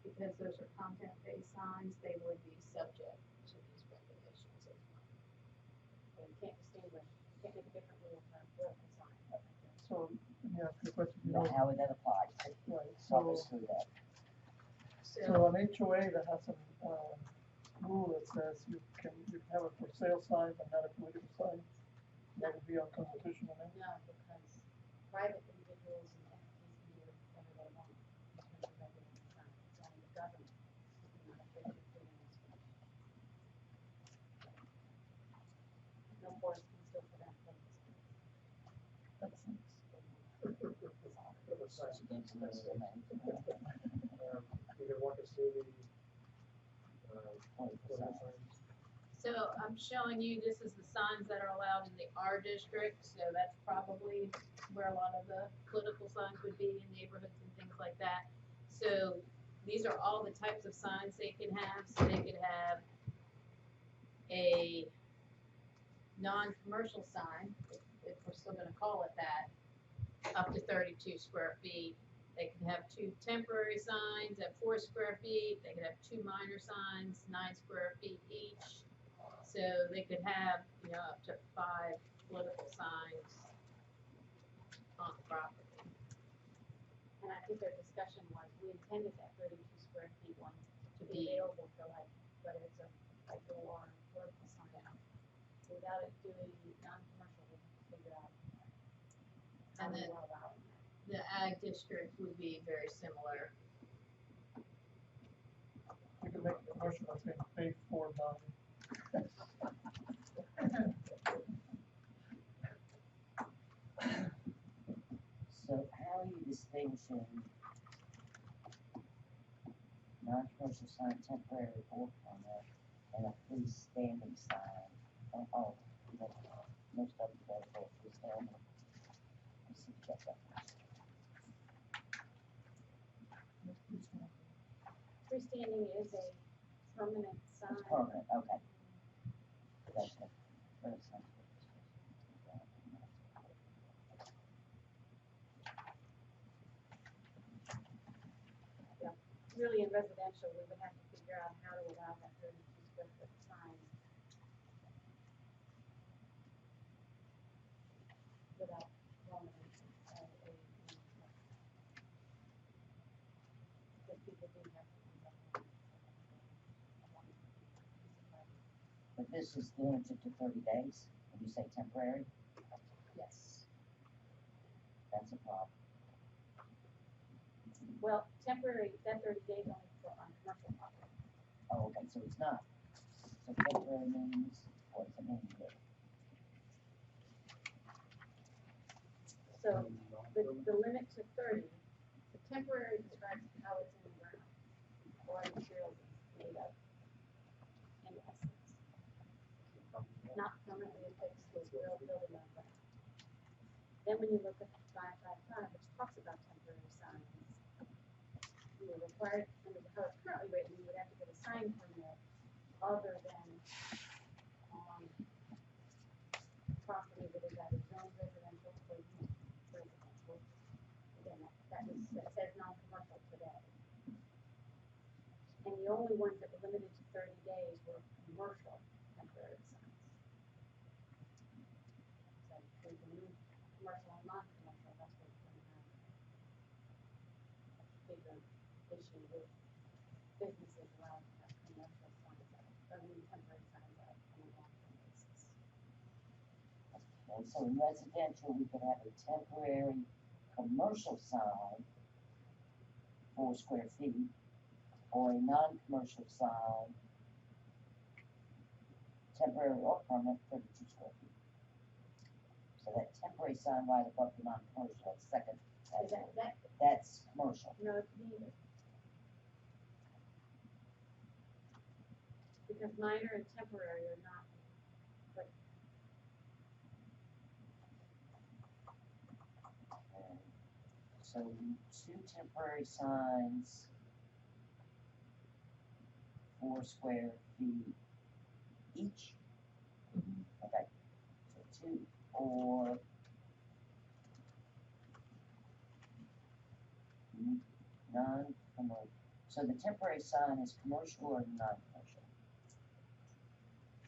because those are content-based signs, they would be subject to these regulations as well. So you can't distinguish, you can't make a different rule for a political sign. So, let me ask you a question, you Yeah, know, how would that apply? right, Walk so, us through that. so an HOA that has a, rule that says you can have a for sale sign but not a political sign, that would be unconstitutional, then? No, because private individuals and entities can do whatever they want in terms of regulating signs. It's only the government who can restrict your freedom of speech. No force can still prevent political speech. That's nice. Good sign. Residential domain. You can walk us through the, Political political sign. signs. So I'm showing you, this is the signs that are allowed in the R district, so that's probably where a lot of the political signs would be in neighborhoods and things like that. So these are all the types of signs they can have, so they could have a non-commercial sign, if we're still gonna call it that, up to 32 square feet. They could have 2 temporary signs at 4 square feet, they could have 2 minor signs, 9 square feet each. So they could have, up to 5 political signs on the property. And I think their discussion was, we intended that 32 square feet one to be Be- available for like, whether it's a door or political sign. So without it doing non-commercial, we can figure out how And we then will allow it. the ag district would be very similar. You can make a commercial that's being paid for by. So how are you distinguishing non-commercial sign, temporary or permit, and a freestanding sign? Oh, most of them go for freestanding. Let's see, check that. Freestanding is a permanent sign. It's permanent, okay. That's it. Very sensible. Really, in residential, we would have to figure out how to allow that 32 square foot sign without going because people do have to do that. But this is limited to 30 days, when you say temporary, Yes. that's a problem. Well, temporary, that 30 days only for on commercial property. Oh, okay, so it's not. So temporary means, what does it mean? So the limit to 30, the temporary describes how it's in the ground, or materials it's made of, in essence. Not permanently affixed to a building on ground. Then when you look at 555, which talks about temporary signs, you are required, under how it's currently written, you would have to get a sign permit other than on property that is either zoned residential or used residential. Again, that says non-commercial today. And the only ones that were limited to 30 days were commercial temporary signs. So there's a new commercial and non-commercial, that's what's going to have a bigger issue with businesses allowed to have commercial signs up, I mean temporary signs up on a long-term basis. Okay, so in residential, we could have a temporary commercial sign, 4 square feet, or a non-commercial sign, temporary or permanent, 32 square feet. So that temporary sign right above the non-commercial, that's second, Is that, that's commercial. no, it's neither. Because minor and temporary are not, but Okay. So 2 temporary signs, 4 square feet each. Okay, so 2 or non-commercial, so the temporary sign is commercial or non-commercial?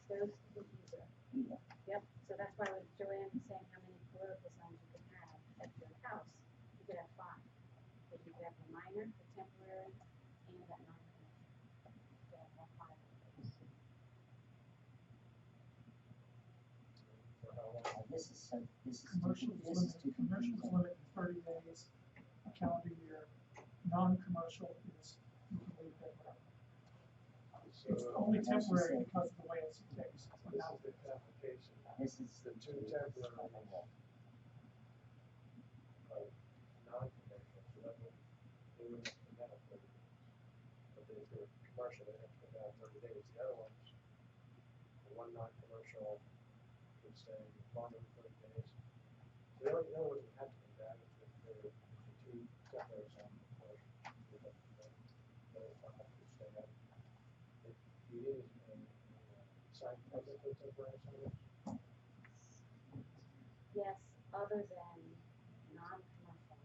Those two either. Either. Yep, so that's why when Joanne was saying how many political signs you could have at your house, you could have 5. But you could have the minor, the temporary, and that non-commercial. You could have all 5 of those. For how long? This is so, this is Commercial too, is this is limited, too commercial is confusing. limited to 30 days, a calendar year. Non-commercial is, you can leave that forever. It's So, only That's just temporary it. because of the way it's fixed. this is the application, This is. the 2 temporary, non-commercial, so that would, they wouldn't have to come down 30 days. But if they're commercial, they have to come down 30 days. The other ones, the one non-commercial would say longer than 30 days. So the other ones would have to come down if they're the 2 temporary signs, of course. They have to go. The other one have to stay up. If you need a sign present for temporary signage, Yes, other than non-commercial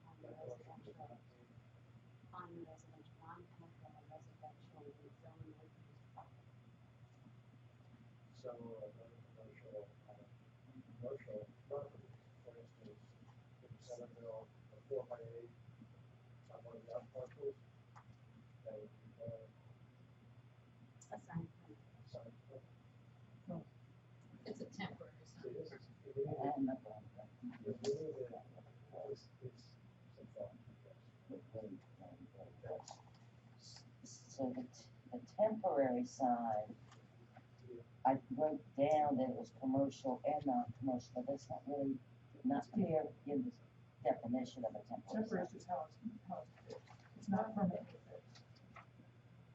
on the non-commercial residential, is non-commercial and residential zone would be proper. so, non-commercial, commercial properties, for instance, in Centerville, a 4x8, on one of the out parcels, that would be, A sign permit. sign. It's a temporary See, sign. this is, if you need it, I'm not going to. if you need it, it's some thought, yes. So the temporary sign, I wrote down that it was commercial and non-commercial, but that's not really, not clear in the definition of a temporary Temporary sign. is just how it's fixed. It's not permanently fixed.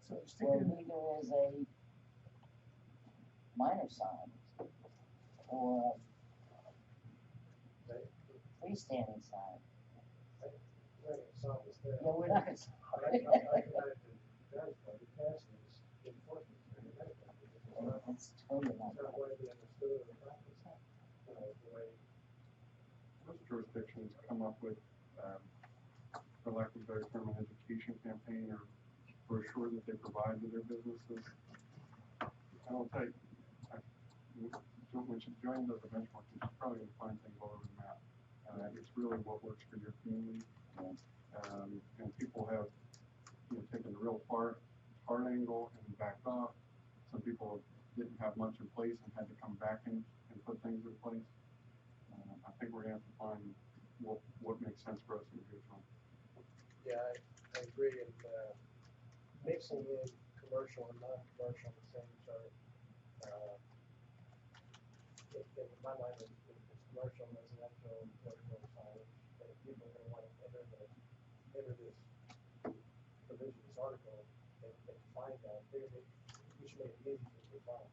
So you stick Well, it in, neither is a minor sign or They, a freestanding sign. right, it's all this there. Yeah, we're not gonna. I imagine the guys, but the past is enforcement, and It's totally it's not. not widely understood or practiced, the way. Most jurisdictions come up with, for lack of a better term, an education campaign or brochure that they provide to their businesses. I will tell you, when she's joined as a benchmark, she's probably gonna find things all over the map. It's really what works for your community. And people have, taken the real hard angle and backed off. Some people didn't have much in place and had to come back and put things in place. I think we're gonna have to find what makes sense for us in the future. Yeah, I agree, and, mixing in commercial and non-commercial in the same chart, in my mind, is commercial, residential, political signage, and if people are gonna wanna enter this provision, this article, and find that, we should make it easy for them to find.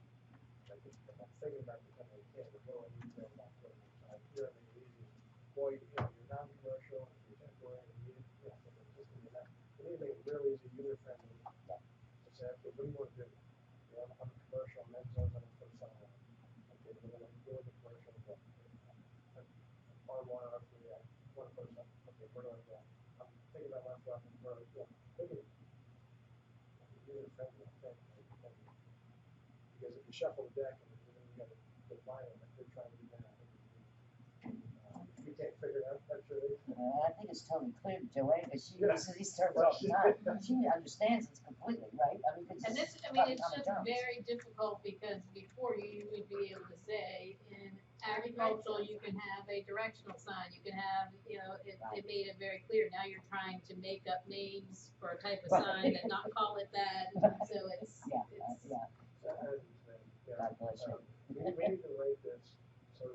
Like, if I'm thinking about becoming a kid, what do I need to know about political signs? Here, I make it easy. Boy, you're non-commercial, you're temporary, you need, just in that. We need to make it real easy, user-friendly, to say, okay, what do you wanna do? I'm a commercial, men's zones, I'm gonna put a sign on. Okay, we're gonna go with the commercial, but R1, R3, I wanna put a sign. Okay, where do I go? I'm thinking about my stuff, and where do I go? Make it user-friendly, I think. Because if you shuffle the deck and then you gotta define it, like they're trying to do that, I think we can't figure it out, that's really. I think it's totally clear to Joanne, because she Yeah. uses these terms all the time. She understands it's completely, right? I mean, And it's this, I mean, it's common just terms. very difficult because before you would be able to say in agricultural, you can have a directional sign, you can have, it made it very clear. Now you're trying to make up names for a type of sign and not call it that, so it's, Yeah, it's. yeah, God bless you. We need to rate this, so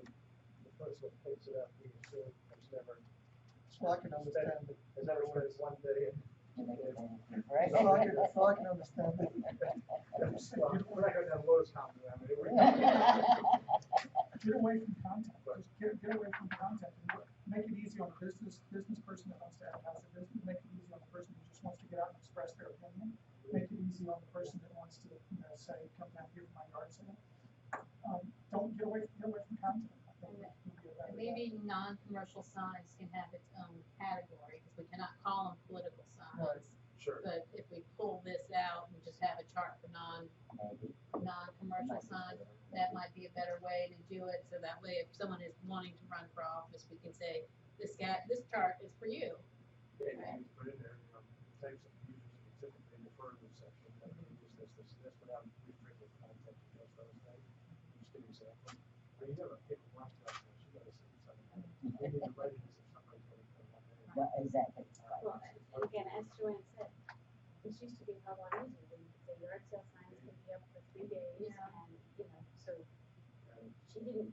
the person that picks it up, we assume has never. So I can understand it. Has never spent one day in. You make it right. So I can understand it. Well, we're not gonna have Lowe's comment, I mean, we're. get away from content, just get away from content and make it easy on the business person that wants to advertise their business, make it easy on the person who just wants to get out and express their opinion, make it easy on the person that wants to, say, come down here for my yard sale. Don't get away from content. I think it would be a better And maybe non-commercial signs can have its own category, because we cannot call them political And you put in there, types of users specifically refer to this section, that we use this without restricted content to just those things. Just give an example. When you have a paper watch document, you gotta see something. You need to write it as if somebody's gonna put it on there. Well, exactly. Well, and again, as Joanne said, this used to be a lot easier, the yard sale signs can be up for 3 days, Yeah. and, so And she didn't,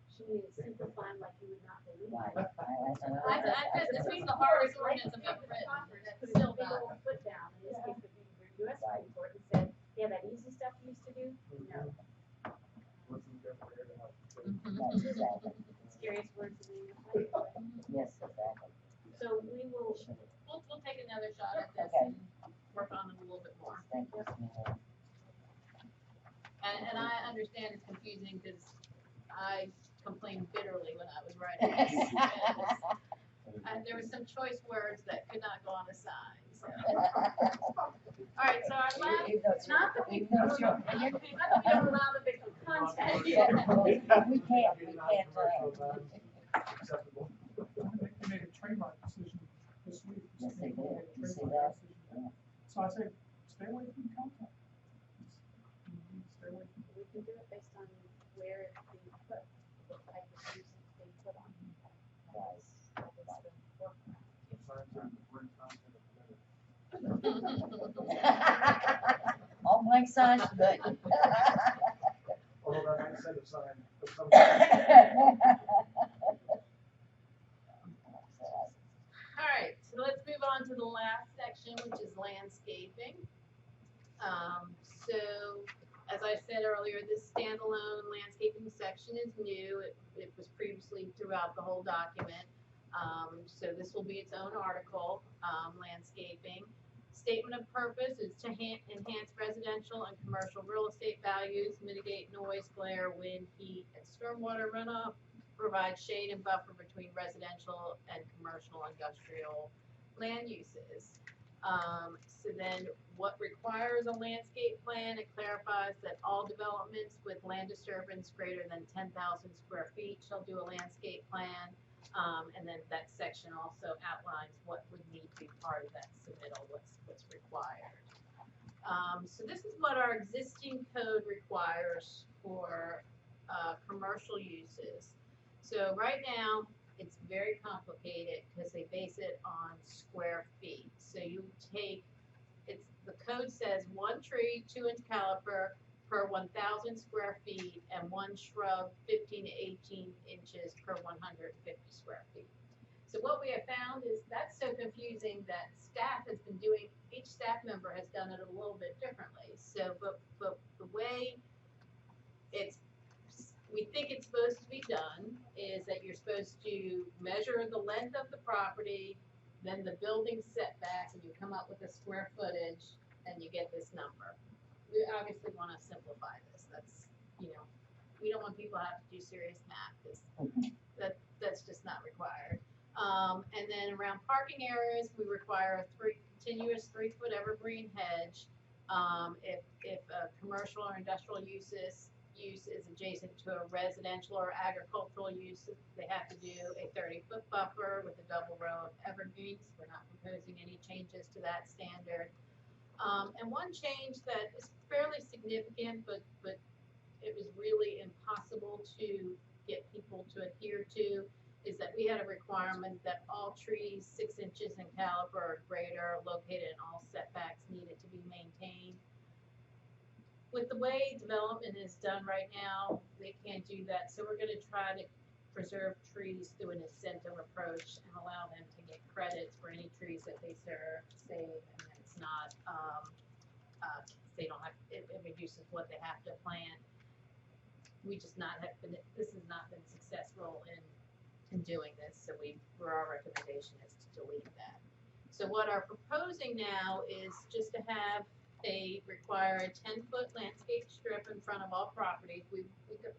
she is simplifying like you would not believe. Right. I bet this is the hardest ordinance I've ever written, that's Put a still big not. old foot down, in this case, the US Supreme Court, and said, yeah, that easy stuff you used to do, no. wasn't there for air to help. Right, exactly. Scariest words in the English language, right? Yes, exactly. So we will, We'll take another shot at this Okay. and work on it a little bit more. Thank you, Samantha. And I understand it's confusing because I complained bitterly when I was writing this. And there were some choice words that could not go on a sign, so. All right, so our last, Even though it's your- not that we, even though it's your not that opinion. we don't allow the victim contact. Yeah. We can't, Acceptable. They made a trademark decision this week. Yes, they did. Made a You see trademark that? decision. So I say, stay away from contact. Stay away from. We can do it based on where it's being put, what type of use it's being put on. Right. That is the workaround. Signs are word content of the All blank signs, good. Although that might say the sign, but some. all right, so let's move on to the last section, which is landscaping. So, as I said earlier, this standalone landscaping section is new. It was previously throughout the whole document. So this will be its own article, landscaping. Statement of purpose is to enhance residential and commercial real estate values, mitigate noise, glare, wind, heat, and stormwater runoff, provide shade and buffer between residential and commercial industrial land uses. So then what requires a landscape plan? It clarifies that all developments with land disturbance greater than 10,000 square feet shall do a landscape plan. And then that section also outlines what would need to be part of that submittal, what's required. So this is what our existing code requires for commercial uses. So right now, it's very complicated because they base it on square feet. So you take, the code says 1 tree, 2-inch caliper per 1,000 square feet, and 1 shrub 15 to 18 inches per 150 square feet. So what we have found is that's so confusing that staff has been doing, each staff member has done it a little bit differently. So, but the way we think it's supposed to be done is that you're supposed to measure the length of the property, then the building setbacks, and you come up with a square footage, and you get this number. We obviously want to simplify this. That's, we don't want people to have to do serious math, because that's just not required. And then around parking areas, we require a continuous 3-foot evergreen hedge. If a commercial or industrial use is adjacent to a residential or agricultural use, they have to do a 30-foot buffer with a double row of evergreens. We're not proposing any changes to that standard. And one change that is fairly significant, but it was really impossible to get people to adhere to, is that we had a requirement that all trees 6 inches in caliber or greater located in all setbacks needed to be maintained. With the way development is done right now, they can't do that, so we're gonna try to preserve trees through an incentive approach and allow them to get credits for any trees that they save, and then it's not, they don't have, it reduces what they have to plant. This has not been successful in doing this, so our recommendation is to delete that. So what we're proposing now is just to require a 10-foot landscape strip in front of all properties. We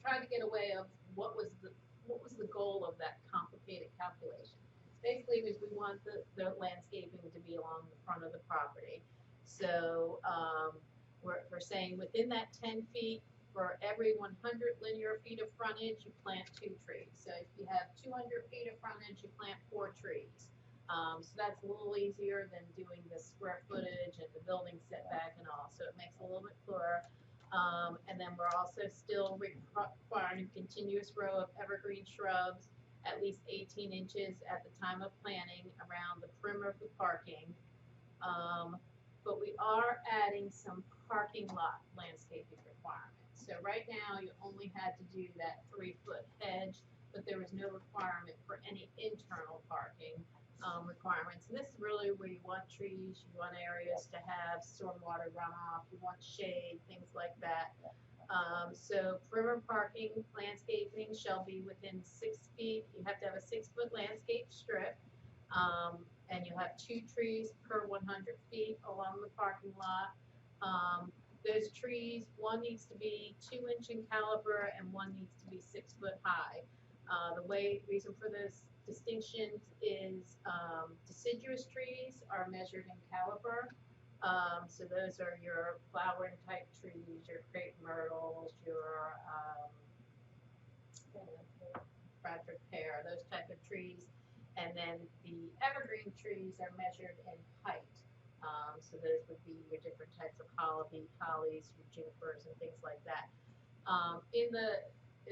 tried to get away of what was the goal of that complicated calculation. Basically, we want the landscaping to be along the front of the property. So we're saying within that 10 feet, for every 100 linear feet of frontage, you plant 2 trees. So if you have 200 feet of frontage, you plant 4 trees. So that's a little easier than doing the square footage and the building setback and all, so it makes it a little bit clearer. And then we're also still requiring a continuous row of evergreen shrubs at least 18 inches at the time of planting around the perimeter of the parking. But we are adding some parking lot landscaping requirements. So right now, you only had to do that 3-foot hedge, but there was no requirement for any internal parking requirements. And this is really where you want trees, you want areas to have stormwater runoff, you want shade, things like that. So perimeter parking landscaping shall be within 6 feet. You have to have a 6-foot landscape strip. And you'll have 2 trees per 100 feet along the parking lot. Those trees, one needs to be 2-inch in caliber and one needs to be 6 foot high. The reason for this distinction is deciduous trees are measured in caliber. So those are your flowering type trees, your crepe myrtles, your Bradford pear, those type of trees. And then the evergreen trees are measured in height. So those would be your different types of hollies, your junipers, and things like that.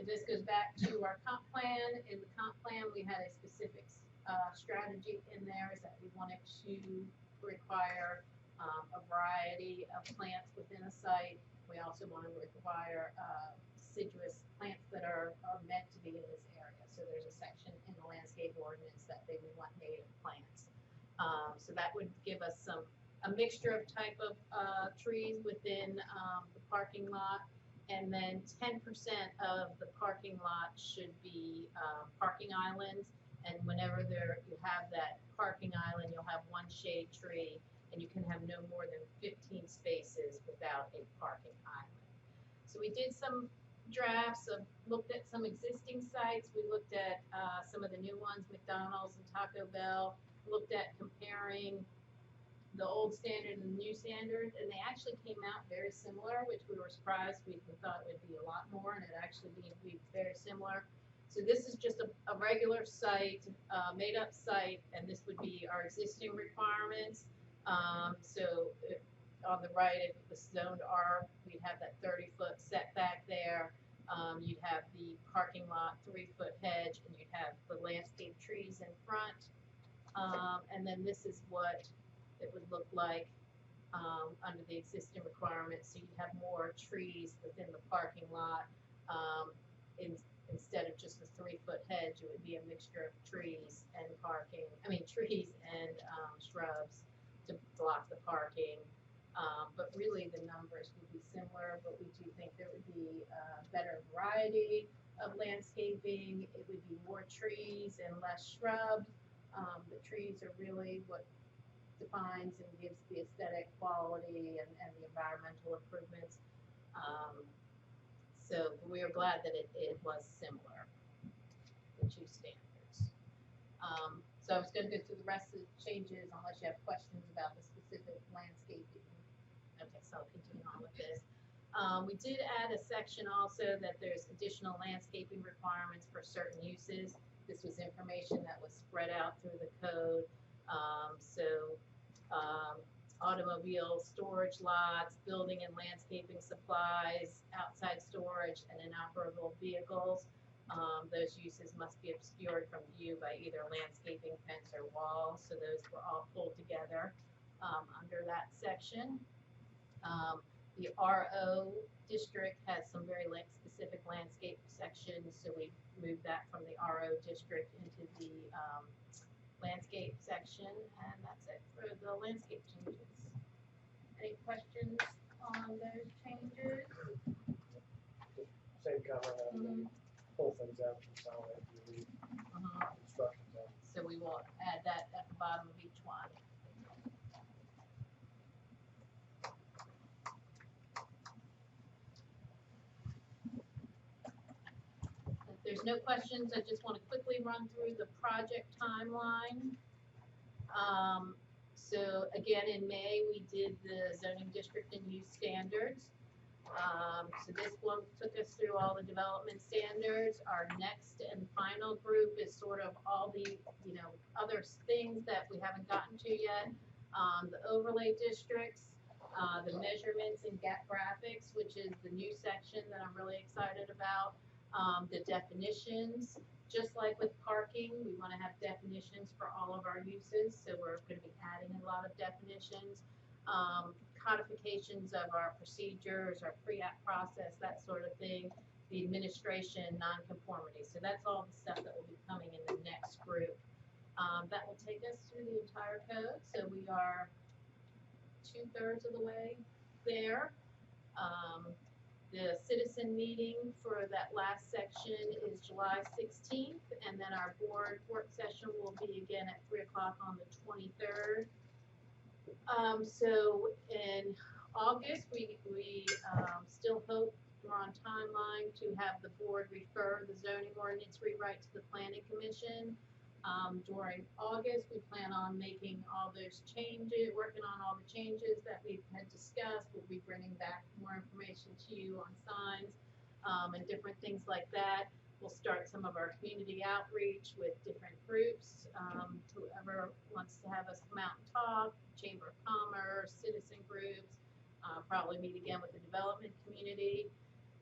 This goes back to our comp plan. In the comp plan, we had a specific strategy in there is that we wanted to require a variety of plants within a site. We also want to require deciduous plants that are meant to be in this area. So there's a section in the landscape ordinance that we want native plants. So that would give us a mixture of type of trees within the parking lot, and then 10% of the parking lot should be parking islands. And whenever you have that parking island, you'll have 1 shade tree, and you can have no more than 15 spaces without a parking island. So we did some drafts looked at some existing sites. We looked at some of the new ones, McDonald's and Taco Bell, looked at comparing the old standard and the new standard, and they actually came out very similar, which we were surprised. We thought it would be a lot more, and it actually be very similar. So this is just a regular site, made up site, and this would be our existing requirements. So on the right, if it was zoned R, we'd have that 30-foot setback there. You'd have the parking lot 3-foot hedge, and you'd have the landscape trees in front. And then this is what it would look like under the existing requirements. So you'd have more trees within the parking lot. Instead of just a 3-foot hedge, it would be a mixture of trees and trees and shrubs to block the parking. But really the numbers would be similar, but we do think there would be a better variety of landscaping. It would be more trees and less shrubs. The trees are really what defines and gives the aesthetic quality and the environmental improvements. So we are glad that it was similar, the 2 standards. So I was going to go through the rest of the changes unless you have questions about the specific landscaping. Okay, so I'll continue on with this. We did add a section also that there's additional landscaping requirements for certain uses. This was information that was spread out through the code. Automobile storage lots, building and landscaping supplies, outside storage, and inoperable vehicles. Those uses must be obscured from view by either landscaping, fence, or wall. So those were all pulled together under that section. The RO district has some very specific landscape sections, so we moved that from the RO district into the landscape section, and that's it for the landscape changes. Any questions on those changes? Same comment on pull things out from solid if you leave instructions on. So we will add that at the bottom of each one. If there's no questions, I just want to quickly run through the project timeline. So again, in May, we did the zoning district and use standards. So this one took us through all the development standards. Our next and final group is sort of all the, other things that we haven't gotten to yet. The overlay districts, the measurements and gap graphics, which is the new section that I'm really excited about. The definitions, just like with parking, we want to have definitions for all of our uses, so we're going to be adding a lot of definitions. Codifications of our procedures, our pre-app process, that sort of thing, the administration, nonconformity. So that's all the stuff that will be coming in the next group. That will take us through the entire code, so we are 2/3 of the way there. The citizen meeting for that last section is July 16th, and then our board work session will be again at 3 o'clock on the 23rd. So in August, we still hope we're on timeline to have the board refer the zoning ordinance rewrite to the planning commission. During August, we plan on making all those changes, working on all the changes that we've had discussed. We'll be bringing back more information to you on signs, and different things like that. We'll start some of our community outreach with different groups. Whoever wants to have us come out and talk, Chamber of Commerce, citizen groups, probably meet again with the development community.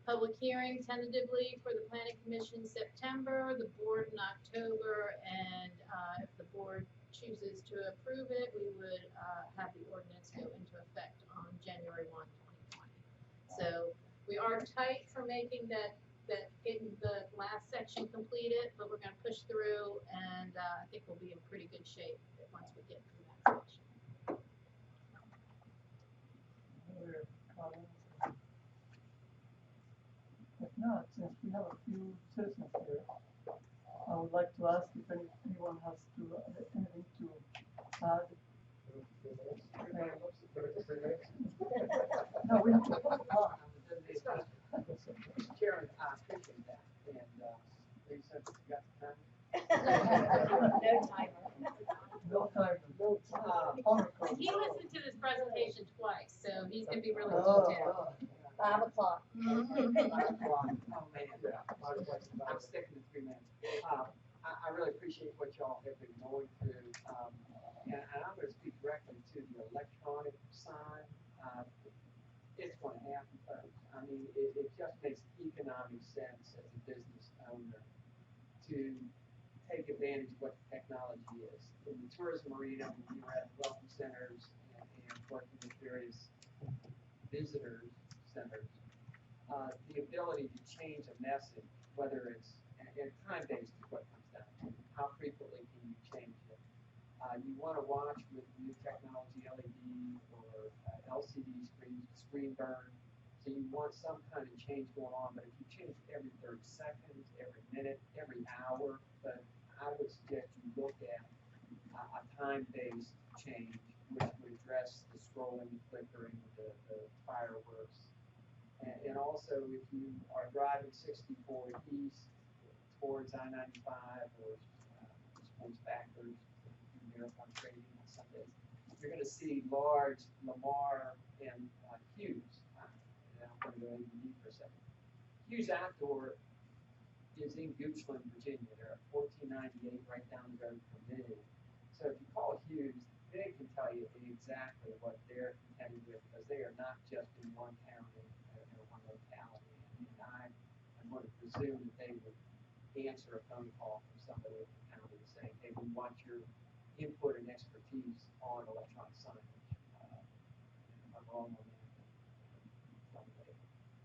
Public hearing tentatively for the planning commission September, the board in October, and if the board chooses to approve it, we would have the ordinance go into effect on January 1, 2020. So we are tight for making that getting the last section completed, but we're going to push through, and I think we'll be in pretty good shape once we get through that section. Other comments? If not, since we have a few citizens here, I would like to ask if anyone has anything to add. No, we have to. Karen, I appreciate that, and they said you got the time. No timer. No time. No time. He listened to this presentation twice, so he's going to be really Oh, detailed. 5 o'clock. Oh, man, I'm sticking to 3 minutes. I really appreciate what y'all have been going through, and I'm going to speak directly to the electronic sign. It's going to happen, folks. I mean, it just makes economic sense as a business owner to take advantage of what the technology is. In the tourism arena, when we were at the welcome centers and working with various visitors centers, the ability to change a message, whether it's, and time-based is what comes down to, how frequently can you change it? You want to watch with new technology, LED or LCD screens, screen burn, so you want some kind of change going on, but if you change every 30 seconds, every minute, every hour, but I would suggest you look at a time-based change, which would address the scrolling, flickering, the fireworks. And also, if you are driving 64 east towards I-95 or towards backwards, Marathon Trading on Sundays, you're going to see large Lamar and Hughes. And I'm going to go even deep for a second. Hughes Outdoor is in Goochland, Virginia. They're at 1498 right down the road from me. So if you call Hughes, they can tell you exactly what they're contending with, because they are not just in one county or one locality. And I'm going to presume that they would answer a phone call from somebody in the county saying, hey, we want your input and expertise on electronic signage. I'm wrong on that.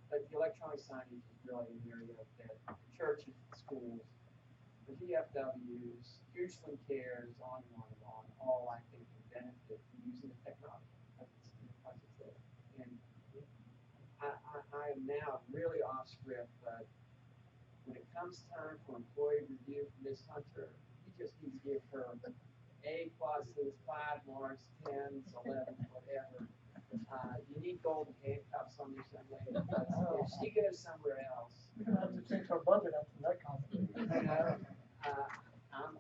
But the electronic signage is really an area that the churches, the schools, the VFWs, Goochland Cares, on and on and on, all I think can benefit from using the technology because it's there. And I am now really off script, but when it comes time for employee review for Ms. Hunter, you just need to give her A+, 5 marks, 10s, 11s, whatever. You need golden handcuffs on this young lady, because if she goes somewhere else, We're gonna have to change our budget after that conversation.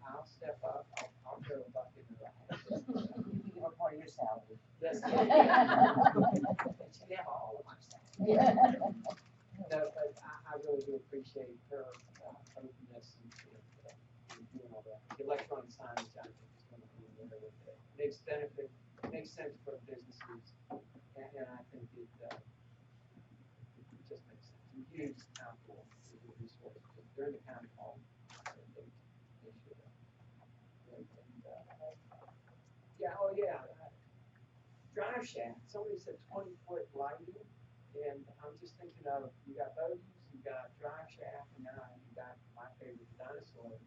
I'll step up. I'll throw a bucket in her eye. You can give her part of your salary. Yes, ma'am. And she can have all of my salary. Yeah. No, but I really do appreciate her openness and doing all that. The electronic signage, I think, is going to be in there with it. Makes benefit, makes sense for the businesses, and I think it just makes sense. And use outdoor resources during the county hall. They should. Yeah, oh yeah. Drive shaft, somebody said 20-foot lighting, and I'm just thinking of, you got bogies, you got drive shaft, and now you got my favorite dinosaur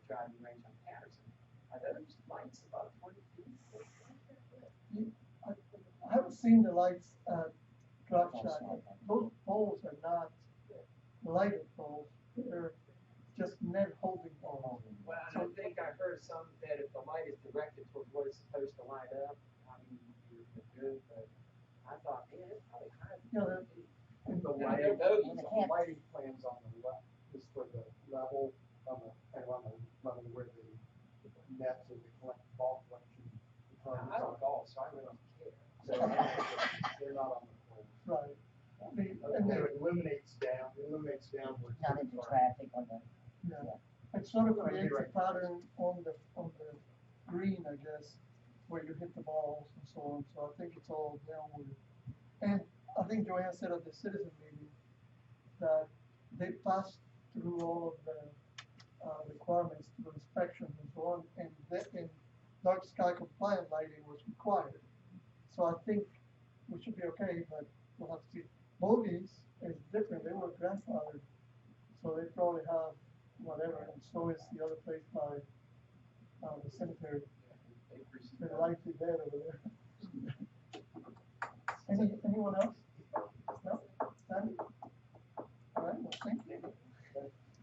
driving range on Patterson. Are those lights about 20 feet? I haven't seen the lights at Drop Shack. Those poles are not lighted poles, they're just net holding poles. Well, and I think I heard some that if the light is directed towards what it's supposed to light up, I mean, you're good, but I thought, man, it's probably higher than Yeah, 20 feet. The Yeah, lighting, those- the lighting plans on the left is for the level, on the, kind of on the level where the nets and the ball collection. I don't golf, so I really don't care. So they're not on the pole. Right. And then it illuminates downwards. Not into traffic on the, Yeah, it sort of Well, it'd be creates a right. pattern on the green, I guess, where you hit the balls and so on, so I think it's all downward. And I think Joanne said at the citizen meeting that they passed through all of the requirements through inspections and so on, and that in dark sky compliant lighting was required. So I think we should be okay, but we'll have to see. Bogies is different, they were grandfathered, so they probably have whatever, and so is the other place by the cemetery. They're likely dead over there. Anyone else? No? Sandy? All right, well, thank you.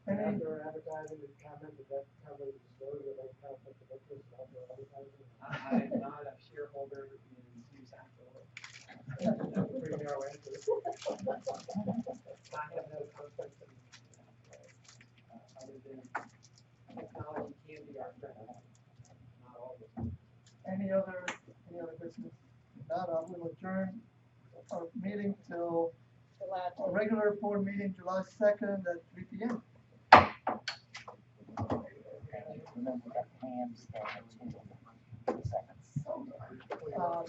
And Any, after advertising, the comment that cover the story where they kind of put the pictures after advertising. I am not a shareholder in Hughes Outdoor. Pretty narrow answer. I have no conflict in, other than technology can be our friend, not always. any other business? If not, I will adjourn our meeting till our regular board meeting, July 2nd at 3 p.m. remember that Pam's there too. 2 seconds. Uh,